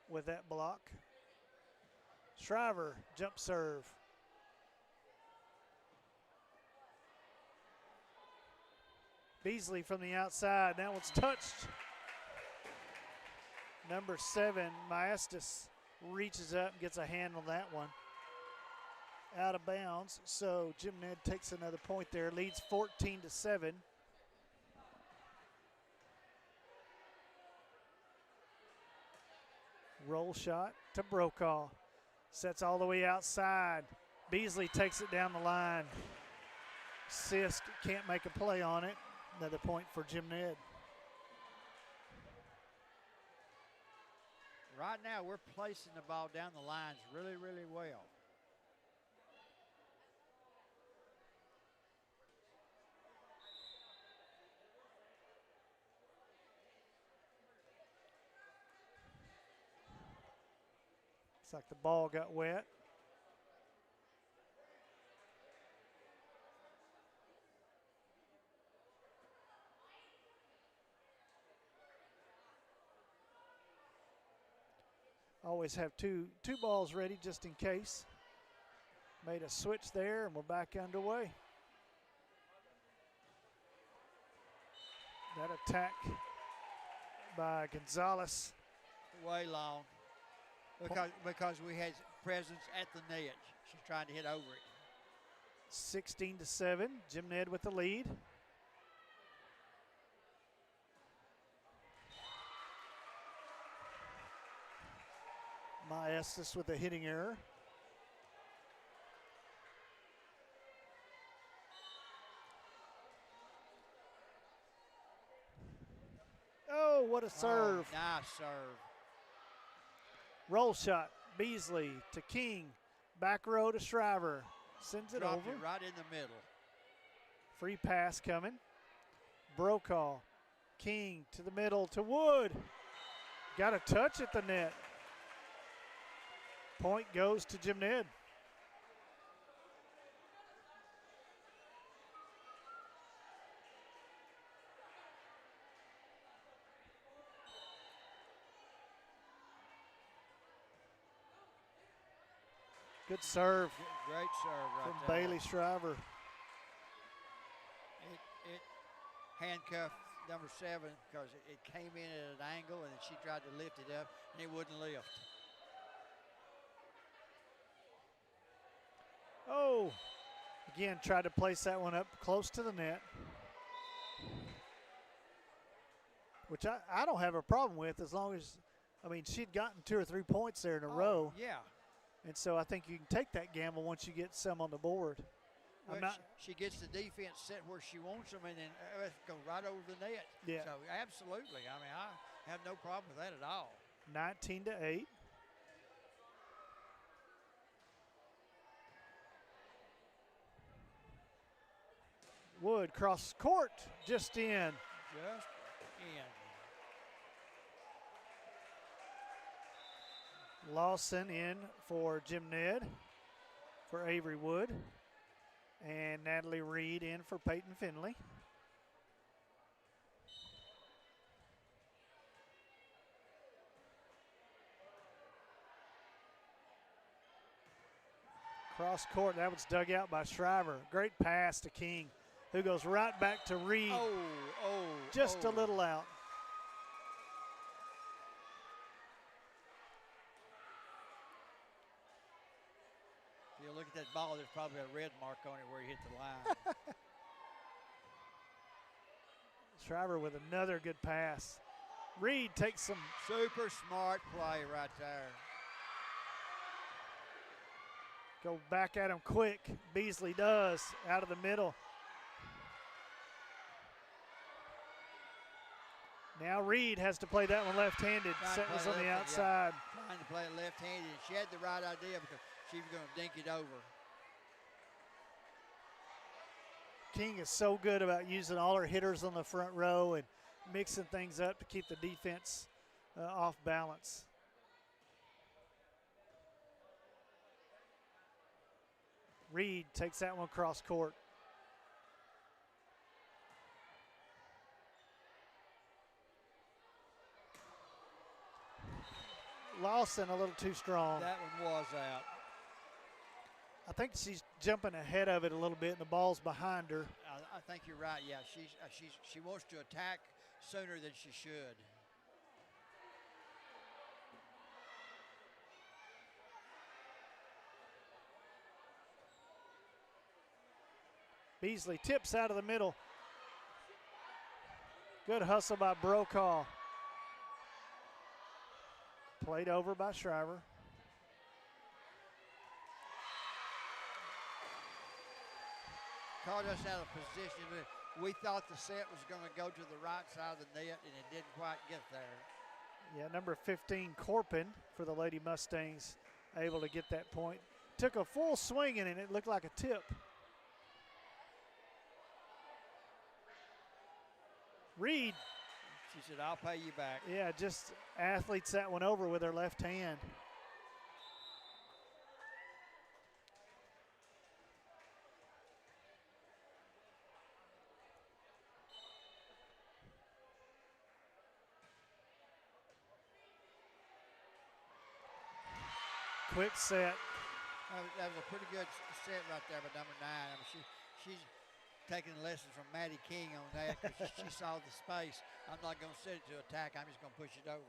S20: With that block. Shriver, jump serve. Beasley from the outside. That one's touched. Number 7, Maestas, reaches up and gets a hand on that one. Out of bounds. So Jim Ned takes another point there. Leads 14-7. Roll shot to Brokaw. Sets all the way outside. Beasley takes it down the line. Sist can't make a play on it. Another point for Jim Ned.
S21: Right now, we're placing the ball down the lines really, really well.
S20: Looks like the ball got wet. Always have two balls ready just in case. Made a switch there, and we're back underway. That attack by Gonzalez.
S21: Way long. Because we had presence at the net. She's trying to hit over it.
S20: 16-7, Jim Ned with the lead. Maestas with a hitting error. Oh, what a serve.
S21: Oh, nice serve.
S20: Roll shot, Beasley to King. Back row to Shriver. Sends it
S21: Dropped
S20: over.
S21: it right in the middle.
S20: Free pass coming. Brokaw. King to the middle to Wood. Got a touch at the net. Point goes to Jim Ned. Good serve.
S21: Great serve right
S20: from
S21: there.
S20: Bailey Shriver.
S21: It handcuffed number 7 because it came in at an angle and she tried to lift it up and it wouldn't lift.
S20: Oh, again, tried to place that one up close to the net, which I don't have a problem with as long as, I mean, she'd gotten 2 or 3 points there in a row.
S21: Yeah.
S20: And so I think you can take that gamble once you get some on the board.
S21: Well, she gets the defense set where she wants them and then go right over the net.
S20: Yeah.
S21: So absolutely. I mean, I have no problem with that at all.
S20: 19-8. Wood cross court, just in.
S21: Just in.
S20: Lawson in for Jim Ned for Avery Wood. And Natalie Reed in for Peyton Finley. Cross court, that was dug out by Shriver. Great pass to King, who goes right back to Reed. Just a little out.
S21: If you look at that ball, there's probably a red mark on it where he hit the line.
S20: Shriver with another good pass. Reed takes some
S21: super smart play right there.
S20: Go back at him quick. Beasley does, out of the middle. Now Reed has to play that one left-handed. Set was on the outside.
S21: Yeah. Trying to play it left-handed. She had the right idea because she was going to dink it over.
S20: King is so good about using all her hitters on the front row and mixing things up to keep the defense off balance. Reed takes that one cross court. Lawson a little too strong.
S21: That one was out.
S20: I think she's jumping ahead of it a little bit, and the ball's behind her.
S21: I think you're right. Yeah, she wants to attack sooner than she should.
S20: Beasley tips out of the middle. Good hustle by Brokaw. Played over by Shriver.
S21: Caught us out of position. We thought the set was going to go to the right side of the net, and it didn't quite get there.
S20: Yeah, number 15, Corpin for the Lady Mustangs, able to get that point. Took a full swing in it, and it looked like a tip. Reed.
S21: She said, I'll pay you back.
S20: Yeah, just athletes that one over with her left hand. Quick set.
S21: That was a pretty good set right there by number 9. I mean, she's taking lessons from Maddie King on that because she saw the space. I'm not going to set it to attack. I'm just going to push it over.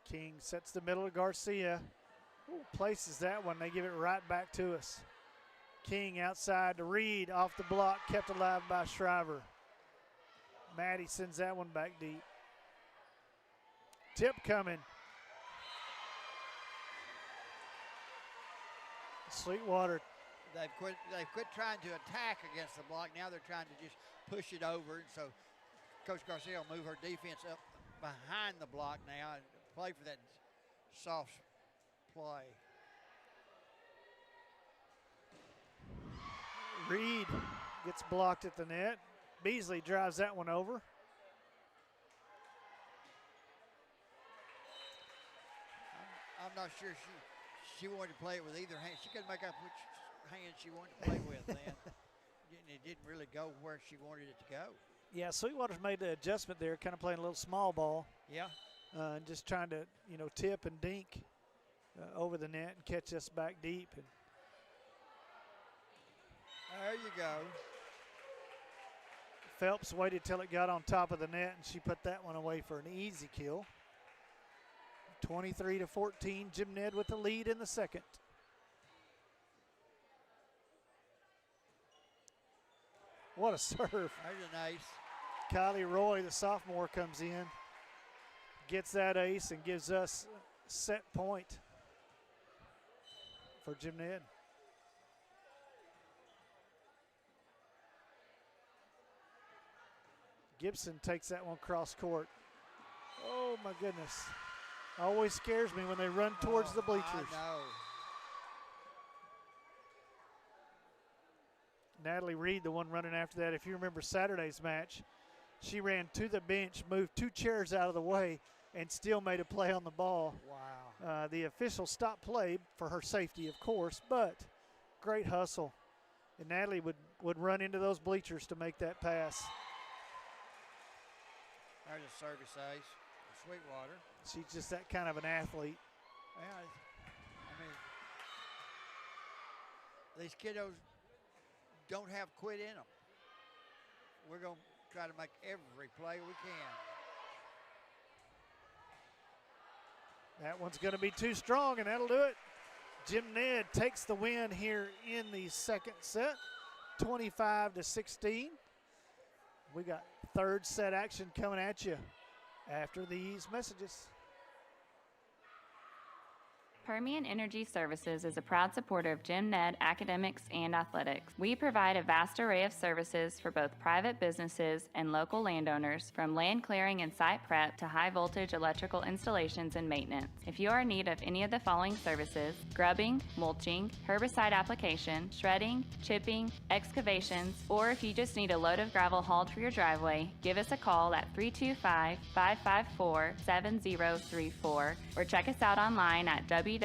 S20: King sets the middle of Garcia. Ooh, places that one. They give it right back to us. King outside to Reed, off the block, kept alive by Shriver. Maddie sends that one back deep. Tip coming. Sweetwater.
S21: They've quit trying to attack against the block. Now they're trying to just push it over. And so Coach Garcia will move her defense up behind the block now and play for that soft play.
S20: Reed gets blocked at the net. Beasley drives that one over.
S21: I'm not sure she wanted to play it with either hand. She couldn't make up which hand she wanted to play with then. It didn't really go where she wanted it to go.
S20: Yeah, Sweetwater's made the adjustment there, kind of playing a little small ball.
S21: Yeah.
S20: And just trying to, tip and dink over the net and catch us back deep. And
S21: there you go.
S20: Phelps waited till it got on top of the net, and she put that one away for an easy kill. 23-14, Jim Ned with the lead in the second. What a serve.
S21: There's a nice.
S20: Kylie Roy, the sophomore, comes in, gets that ace, and gives us set point for Jim Ned. Gibson takes that one cross court. Oh my goodness. Always scares me when they run towards the bleachers.
S21: I know.
S20: Natalie Reed, the one running after that. If you remember Saturday's match, she ran to the bench, moved 2 chairs out of the way, and still made a play on the ball.
S21: Wow.
S20: The official stopped play for her safety, of course, but great hustle. And Natalie would run into those bleachers to make that pass.
S21: There's a service ace. Sweetwater.
S20: She's just that kind of an athlete.
S21: Yeah, I mean, these kiddos don't have quit in them. We're going to try to make every play we can.
S20: That one's going to be too strong, and that'll do it. Jim Ned takes the win here in the second set, 25-16. We got third set action coming at you after these messages.
S22: Permian Energy Services is a proud supporter of Jim Ned Academics and Athletics. We provide a vast array of services for both private businesses and local landowners, from land clearing and site prep to high voltage electrical installations and maintenance. If you are in need of any of the following services: grubbing, mulching, herbicide application, shredding, chipping, excavations, or if you just need a load of gravel hauled for your driveway, give us a call at 325-554-7034 or check us out online at www.permian-es.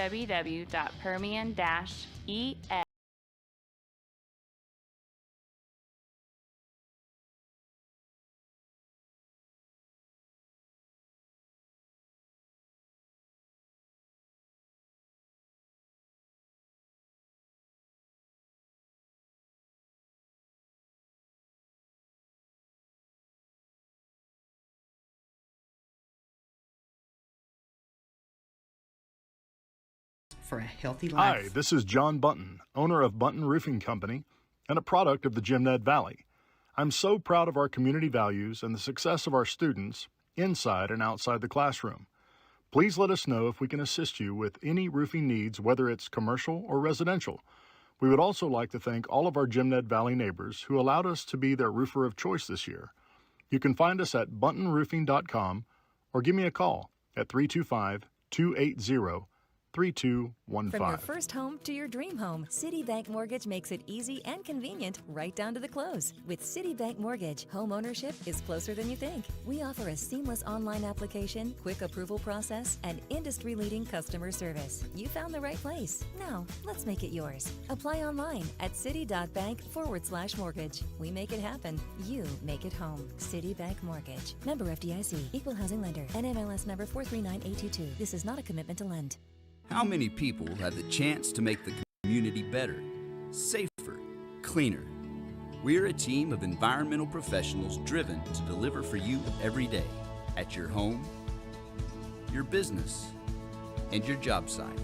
S23: For a healthy life.
S14: Hi, this is John Bunton, owner of Bunton Roofing Company and a product of the Jim Ned Valley. I'm so proud of our community values and the success of our students inside and outside the classroom. Please let us know if we can assist you with any roofing needs, whether it's commercial or residential. We would also like to thank all of our Jim Ned Valley neighbors who allowed us to be their roofer of choice this year. You can find us at buntonroofing.com or give me a call at 325-280-9700. 3215.
S9: From your first home to your dream home, Citibank Mortgage makes it easy and convenient right down to the close. With Citibank Mortgage, home ownership is closer than you think. We offer a seamless online application, quick approval process, and industry-leading customer service. You found the right place. Now, let's make it yours. Apply online at citi.bank/mortgage. We make it happen. You make it home. Citibank Mortgage. Member FDIC. Equal housing lender. NMLS number 439822. This is not a commitment to lend.
S11: How many people have the chance to make the community better, safer, cleaner? We're a team of environmental professionals driven to deliver for you every day at your home, your business, and your job site.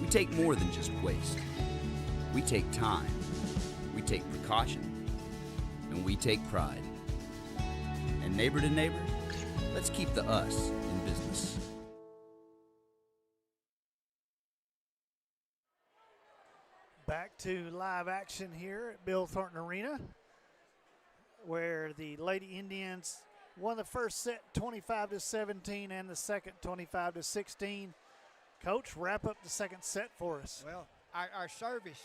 S11: We take more than just waste. We take time, we take precaution, and we take pride. And neighbor to neighbor, let's keep the us in business.
S20: Back to live action here at Bill Thornton Arena, where the Lady Indians won the first set 25-17 and the second 25-16. Coach, wrap up the second set for us.
S1: Well, our service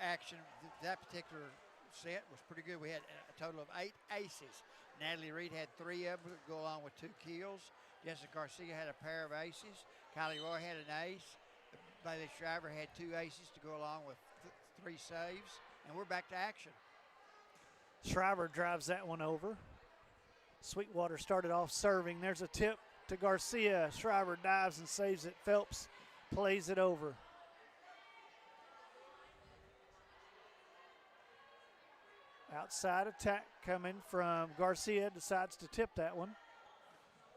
S1: action, that particular set was pretty good. We had a total of 8 aces. Natalie Reed had 3 of them to go along with 2 kills. Jessica Garcia had a pair of aces. Kylie Roy had an ace. Bailey Shriver had 2 aces to go along with 3 saves, and we're back to action.
S20: Shriver drives that one over. Sweetwater started off serving. There's a tip to Garcia. Shriver dives and saves it. Phelps plays it over. Outside attack coming from Garcia, decides to tip that one.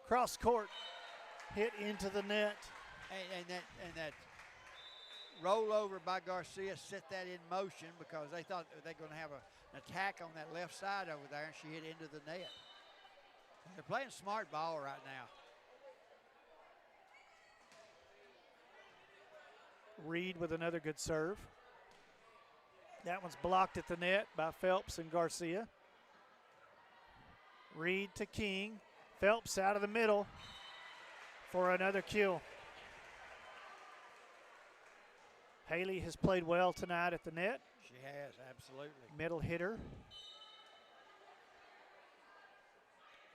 S20: Cross court, hit into the net.
S1: And that rollover by Garcia set that in motion because they thought they were going to have an attack on that left side over there, and she hit into the net. They're playing smart ball right now.
S20: Reed with another good serve. That one's blocked at the net by Phelps and Garcia. Reed to King. Phelps out of the middle for another kill. Haley has played well tonight at the net.
S1: She has, absolutely.
S20: Middle hitter.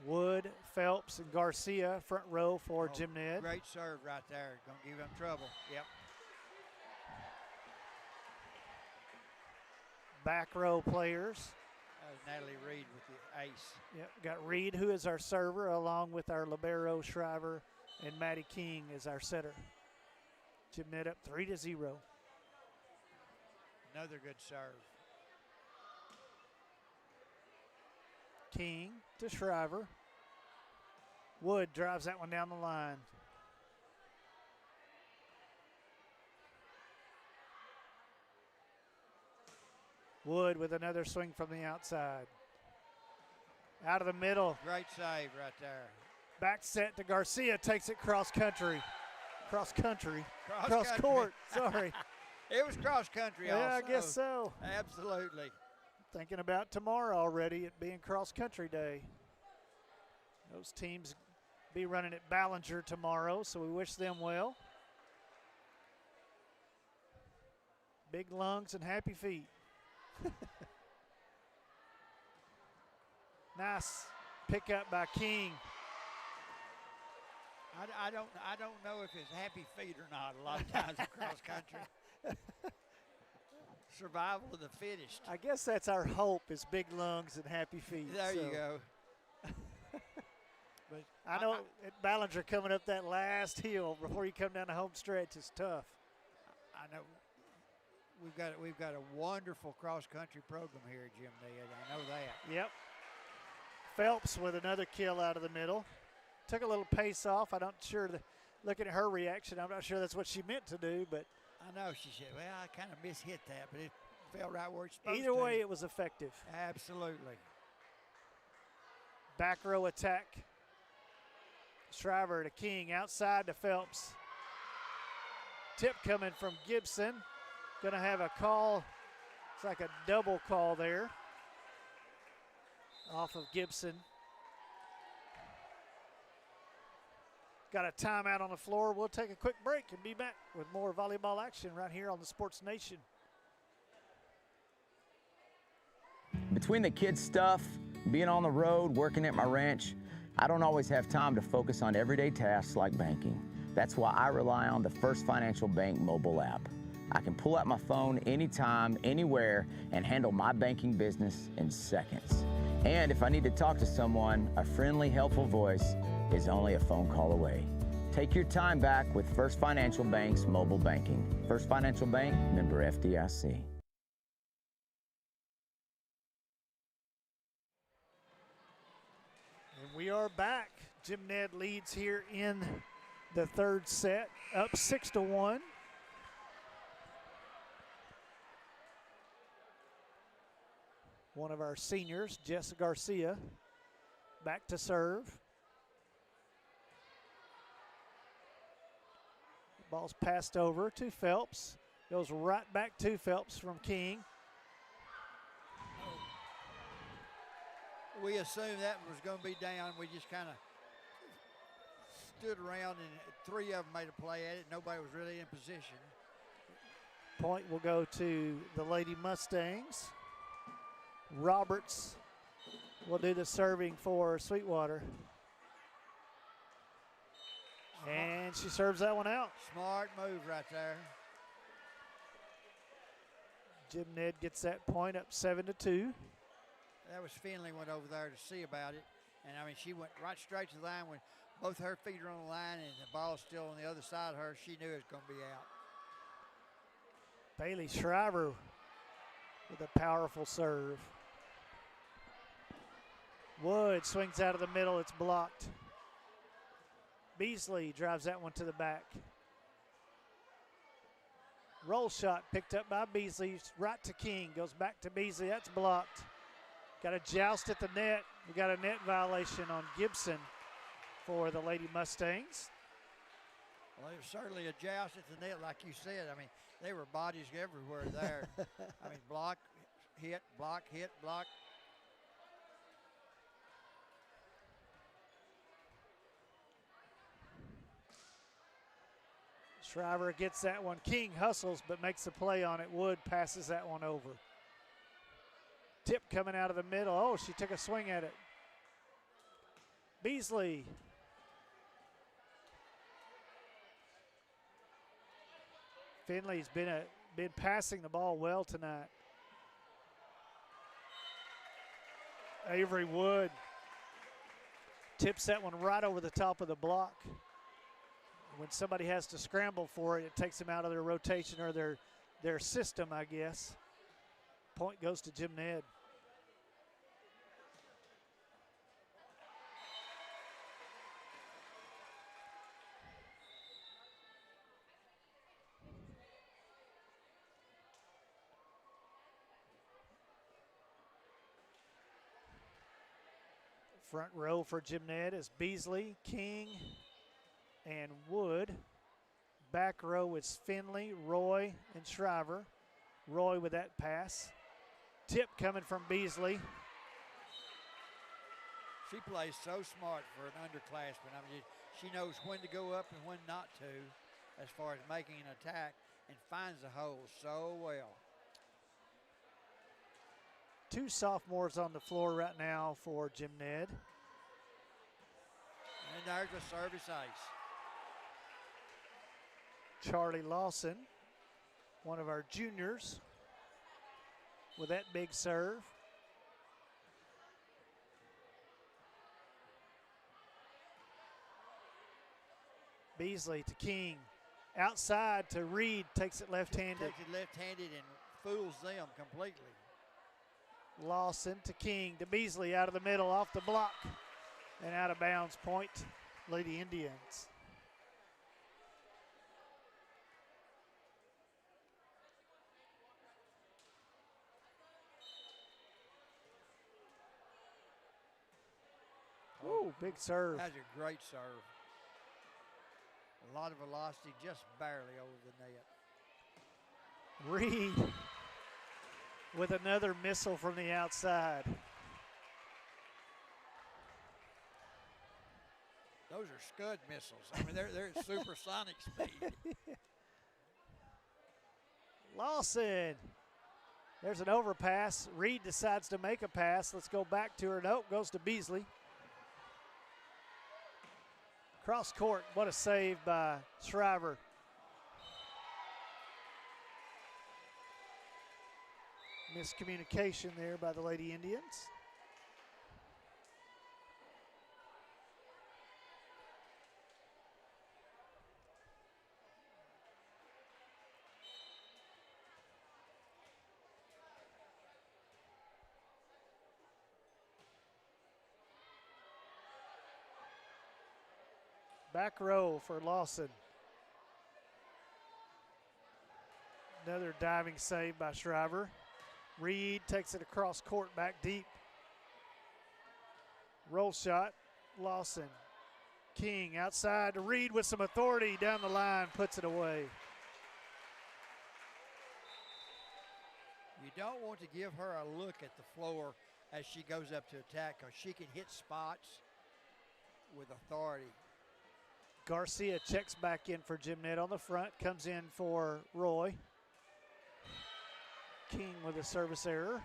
S20: Wood, Phelps, and Garcia front row for Jim Ned.
S1: Great serve right there. Going to give them trouble. Yep.
S20: Back row players.
S1: That was Natalie Reed with the ace.
S20: Yep, got Reed, who is our server, along with our libero, Shriver, and Maddie King is our setter. Jim Ned up 3-0.
S1: Another good serve.
S20: King to Shriver. Wood drives that one down the line. Wood with another swing from the outside. Out of the middle.
S1: Great save right there.
S20: Back set to Garcia, takes it cross country. Cross country. Cross
S1: country.
S20: court, sorry.
S1: It was cross country also.
S20: Yeah, I guess so.
S1: Absolutely.
S20: Thinking about tomorrow already, it being cross country day. Those teams be running at Ballinger tomorrow, so we wish them well. Big lungs and happy feet. Nice pickup by King.
S1: I don't know if it's happy feet or not a lot of times in cross country. Survival of the fittest.
S20: I guess that's our hope is big lungs and happy feet.
S1: There you go.
S20: But I know at Ballinger coming up that last hill before you come down the home stretch is tough.
S1: I know we've got a wonderful cross country program here at Jim Ned. I know that.
S20: Yep. Phelps with another kill out of the middle. Took a little pace off. I'm not sure, looking at her reaction, I'm not sure that's what she meant to do, but.
S1: I know she said, well, I kind of mishit that, but it fell right where it's supposed to.
S20: Either way, it was effective.
S1: Absolutely.
S20: Back row attack. Shriver to King, outside to Phelps. Tip coming from Gibson. Gonna have a call. It's like a double call there. Off of Gibson. got a timeout on the floor. We'll take a quick break and be back with more volleyball action right here on the Sports Nation.
S2: Between the kids' stuff, being on the road, working at my ranch, I don't always have time to focus on everyday tasks like banking. That's why I rely on the First Financial Bank mobile app. I can pull out my phone anytime, anywhere, and handle my banking business in seconds. And if I need to talk to someone, a friendly, helpful voice is only a phone call away. Take your time back with First Financial Bank's mobile banking. First Financial Bank, member FDIC.
S20: And we are back. Jim Ned leads here in the third set, up 6-1. One of our seniors, Jessica Garcia, back to serve. Ball's passed over to Phelps. Goes right back to Phelps from King.
S1: We assumed that was going to be down. We just kind of stood around, and three of them made a play at it. Nobody was really in position.
S20: Point will go to the Lady Mustangs. Roberts will do the serving for Sweetwater. And she serves that one out.
S1: Smart move right there.
S20: Jim Ned gets that point up 7-2.
S1: That was Finley went over there to see about it. And, I mean, she went right straight to the line when both her feet are on the line and the ball's still on the other side of her. She knew it was going to be out.
S20: Bailey Shriver with a powerful serve. Wood swings out of the middle. It's blocked. Beasley drives that one to the back. Roll shot picked up by Beasley. Right to King. Goes back to Beasley. That's blocked. Got a joust at the net. We got a net violation on Gibson for the Lady Mustangs.
S1: Well, it was certainly a joust at the net, like you said. I mean, there were bodies everywhere there. I mean, block, hit, block, hit, block.
S20: Shriver gets that one. King hustles but makes a play on it. Wood passes that one over. Tip coming out of the middle. Oh, she took a swing at it. Beasley. Finley's been passing the ball well tonight. Avery Wood tips that one right over the top of the block. When somebody has to scramble for it, it takes them out of their rotation or their system, I guess. Point goes to Jim Ned. Front row for Jim Ned is Beasley, King, and Wood. Back row is Finley, Roy, and Shriver. Roy with that pass. Tip coming from Beasley.
S1: She plays so smart for an underclassman. I mean, she knows when to go up and when not to as far as making an attack and finds the hole so well.
S20: Two sophomores on the floor right now for Jim Ned.
S1: And there's a service ace.
S20: Charlie Lawson, one of our juniors, with that big serve. Beasley to King. Outside to Reed, takes it left-handed.
S1: Takes it left-handed and fools them completely.
S20: Lawson to King to Beasley out of the middle, off the block, and out of bounds. Point, Lady Indians. Ooh, big serve.
S1: That's a great serve. A lot of velocity, just barely over the net.
S20: Reed with another missile from the outside.
S21: Those are Scud missiles. I mean, they're at supersonic speed.
S20: Lawson. There's an overpass. Reed decides to make a pass. Let's go back to her. Nope, goes to Beasley. Cross court. What a save by Shriver. Miscommunication there by the Lady Indians. Back row for Lawson. Another diving save by Shriver. Reed takes it across court, back deep. Roll shot, Lawson. King outside to Reed with some authority down the line, puts it away.
S1: You don't want to give her a look at the floor as she goes up to attack because she can hit spots with authority.
S20: Garcia checks back in for Jim Ned on the front, comes in for Roy. King with a service error.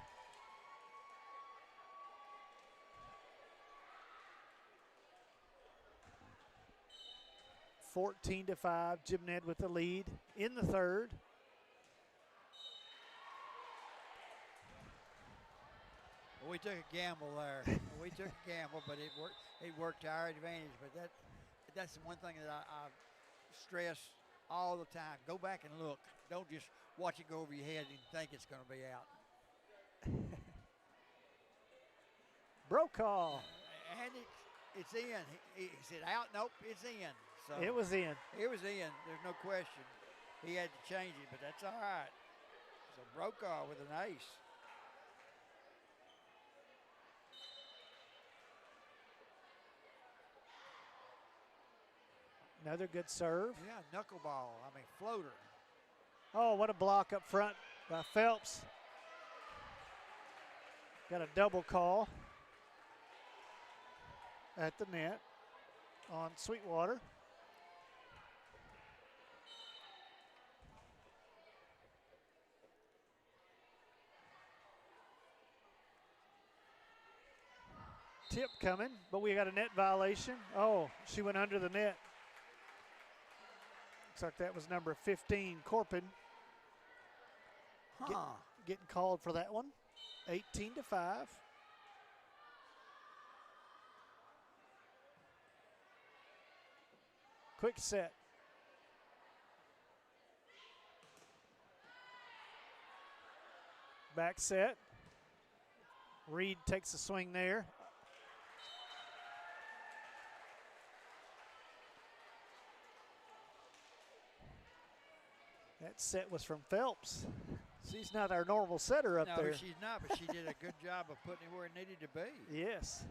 S20: (14-5), Jim Ned with the lead in the third.
S1: Well, we took a gamble there. We took a gamble, but it worked. It worked to our advantage. But that's the one thing that I stress all the time. Go back and look. Don't just watch it go over your head and think it's going to be out.
S20: Brokaw.
S1: And it's in. He said out. Nope, it's in. So
S20: It was in.
S1: It was in. There's no question. He had to change it, but that's all right. So Brokaw with an ace.
S20: Another good serve.
S1: Yeah, knuckleball. I mean, floater.
S20: Oh, what a block up front by Phelps. Got a double call at the net on Sweetwater. Tip coming, but we got a net violation. Oh, she went under the net. Looks like that was number 15, Corpin. Getting called for that one. 18-5. Quick set. Back set. Reed takes a swing there. That set was from Phelps. She's not our normal setter up there.
S1: No, she's not, but she did a good job of putting it where it needed to be.
S20: Yes.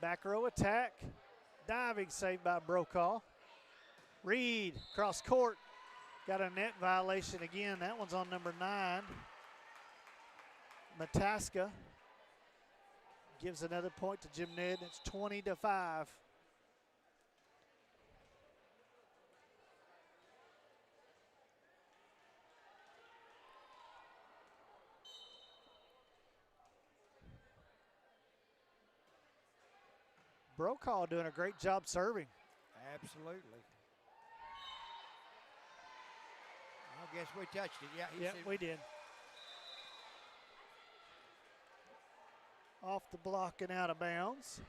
S20: Back row attack. Diving save by Brokaw. Reed, cross court. Got a net violation again. That one's on number 9. Mataska gives another point to Jim Ned. It's 20-5. Brokaw doing a great job serving.
S1: Absolutely. I guess we touched it. Yeah,
S20: we did. Off the block and out of bounds.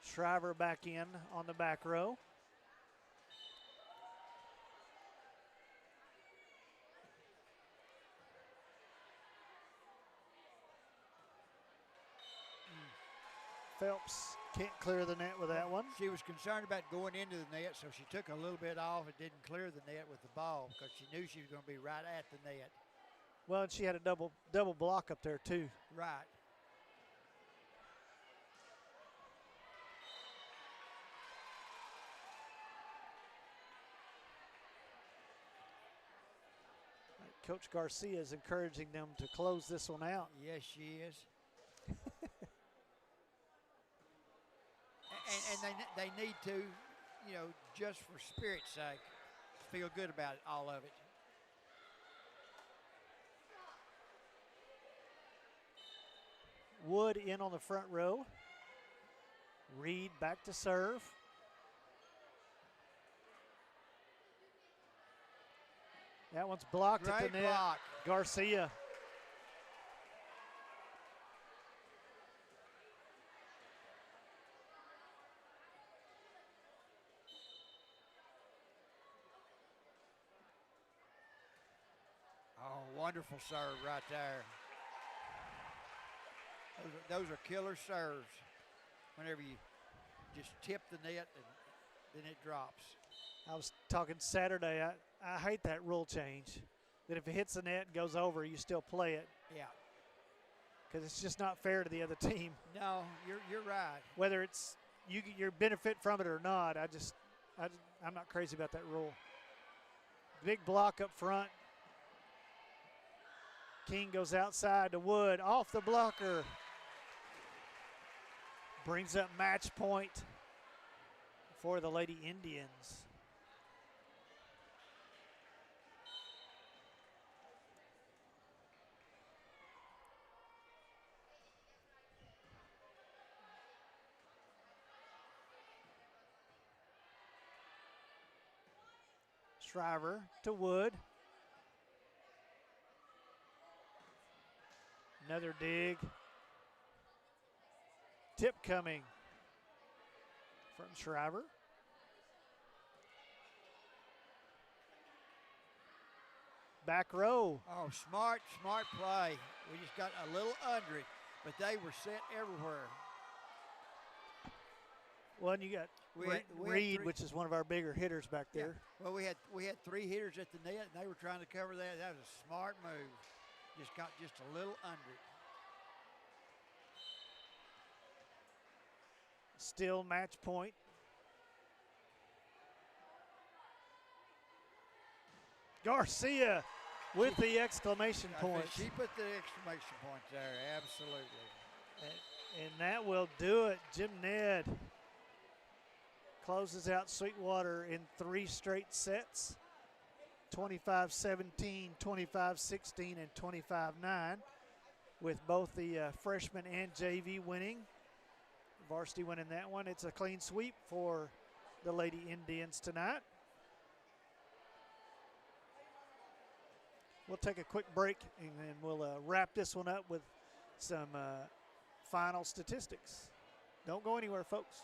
S20: Shriver back in on the back row. Phelps can't clear the net with that one.
S1: She was concerned about going into the net, so she took a little bit off and didn't clear the net with the ball because she knew she was going to be right at the net.
S20: Well, and she had a double block up there too.
S1: Right.
S20: Coach Garcia is encouraging them to close this one out.
S1: Yes, she is. and they need to, just for spirit's sake, feel good about it, all of it.
S20: Wood in on the front row. Reed back to serve. That one's blocked at the net.
S1: Block.
S20: Garcia.
S1: Oh, wonderful serve right there. Those are killer serves. Whenever you just tip the net and then it drops.
S20: I was talking Saturday. I hate that rule change. That if it hits the net and goes over, you still play it.
S1: Yeah.
S20: Because it's just not fair to the other team.
S1: No, you're right.
S20: Whether it's you get your benefit from it or not, I'm not crazy about that rule. Big block up front. King goes outside to Wood, off the blocker. Brings up match point for the Lady Indians. Shriver to Wood. Another dig. Tip coming from Shriver. Back row.
S1: Oh, smart play. We just got a little under it, but they were set everywhere.
S20: Well, and you got Reed, which is one of our bigger hitters back there.
S1: Yeah. Well, we had 3 hitters at the net, and they were trying to cover that. That was a smart move. Just got just a little under it.
S20: Still match point. Garcia with the exclamation point.
S1: She put the exclamation point there, absolutely.
S20: And that will do it. Jim Ned closes out Sweetwater in 3 straight sets. 25-17, 25-16, and 25-9, with both the freshman and JV winning. Varsity winning that one. It's a clean sweep for the Lady Indians tonight. We'll take a quick break and then we'll wrap this one up with some final statistics. Don't go anywhere, folks.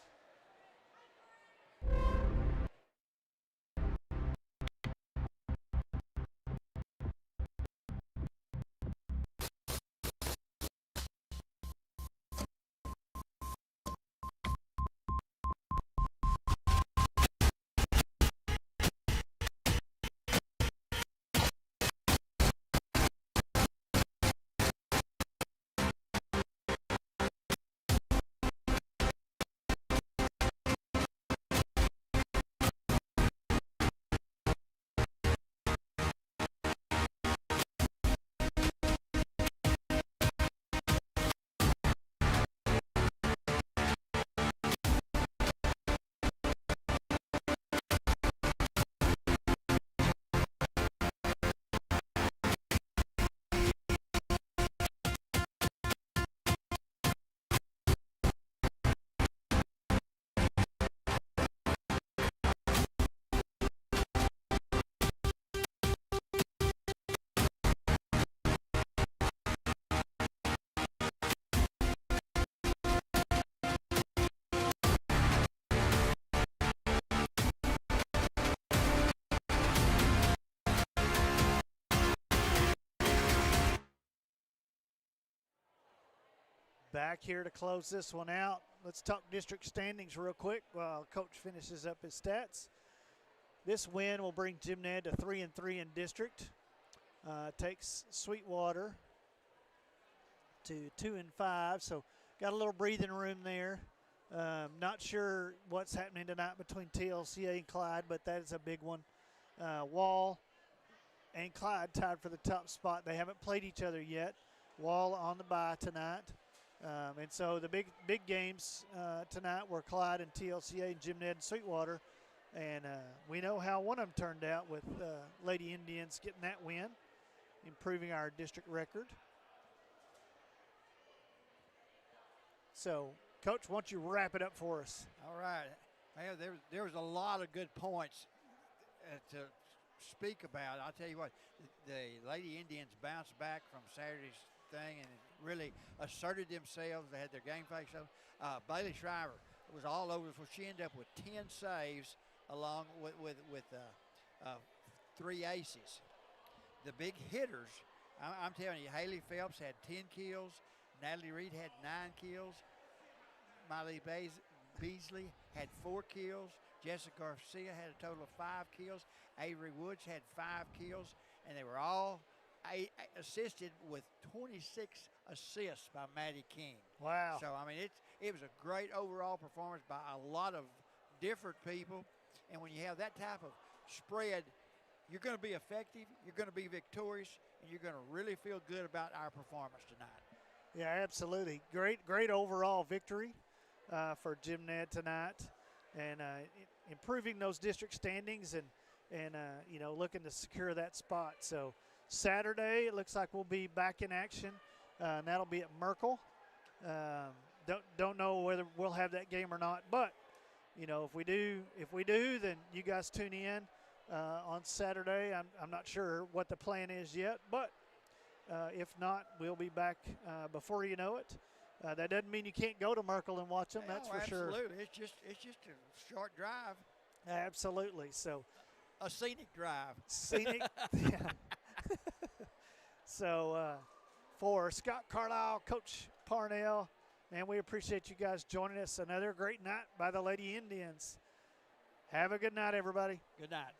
S20: Back here to close this one out. Let's talk district standings real quick while Coach finishes up his stats. This win will bring Jim Ned to 3-3 in district. Takes Sweetwater to 2-5, so got a little breathing room there. Not sure what's happening tonight between TLCA and Clyde, but that is a big one. Wall and Clyde tied for the top spot. They haven't played each other yet. Wall on the bye tonight. And so the big games tonight were Clyde and TLCA and Jim Ned and Sweetwater. And we know how one of them turned out with Lady Indians getting that win, improving our district record. So, Coach, why don't you wrap it up for us?
S1: All right. Well, there was a lot of good points to speak about. I'll tell you what, the Lady Indians bounced back from Saturday's thing and really asserted themselves. They had their game face on. Bailey Shriver was all over. She ended up with 10 saves along with 3 aces. The big hitters, I'm telling you, Haley Phelps had 10 kills. Natalie Reed had 9 kills. Miley Beasley had 4 kills. Jessica Garcia had a total of 5 kills. Avery Woods had 5 kills. And they were all assisted with 26 assists by Maddie King.
S20: Wow.
S1: So, I mean, it was a great overall performance by a lot of different people. And when you have that type of spread, you're going to be effective, you're going to be victorious, and you're going to really feel good about our performance tonight.
S20: Yeah, absolutely. Great overall victory for Jim Ned tonight, and improving those district standings and looking to secure that spot. So Saturday, it looks like we'll be back in action, and that'll be at Merkel. Don't know whether we'll have that game or not, but if we do, then you guys tune in on Saturday. I'm not sure what the plan is yet, but if not, we'll be back before you know it. That doesn't mean you can't go to Merkel and watch them. That's for sure.
S1: Absolutely. It's just a short drive.
S20: Absolutely. So
S1: a scenic drive.
S20: Scenic. Yeah. So for Scott Carlisle, Coach Parnell, man, we appreciate you guys joining us. Another great night by the Lady Indians. Have a good night, everybody.
S1: Good night.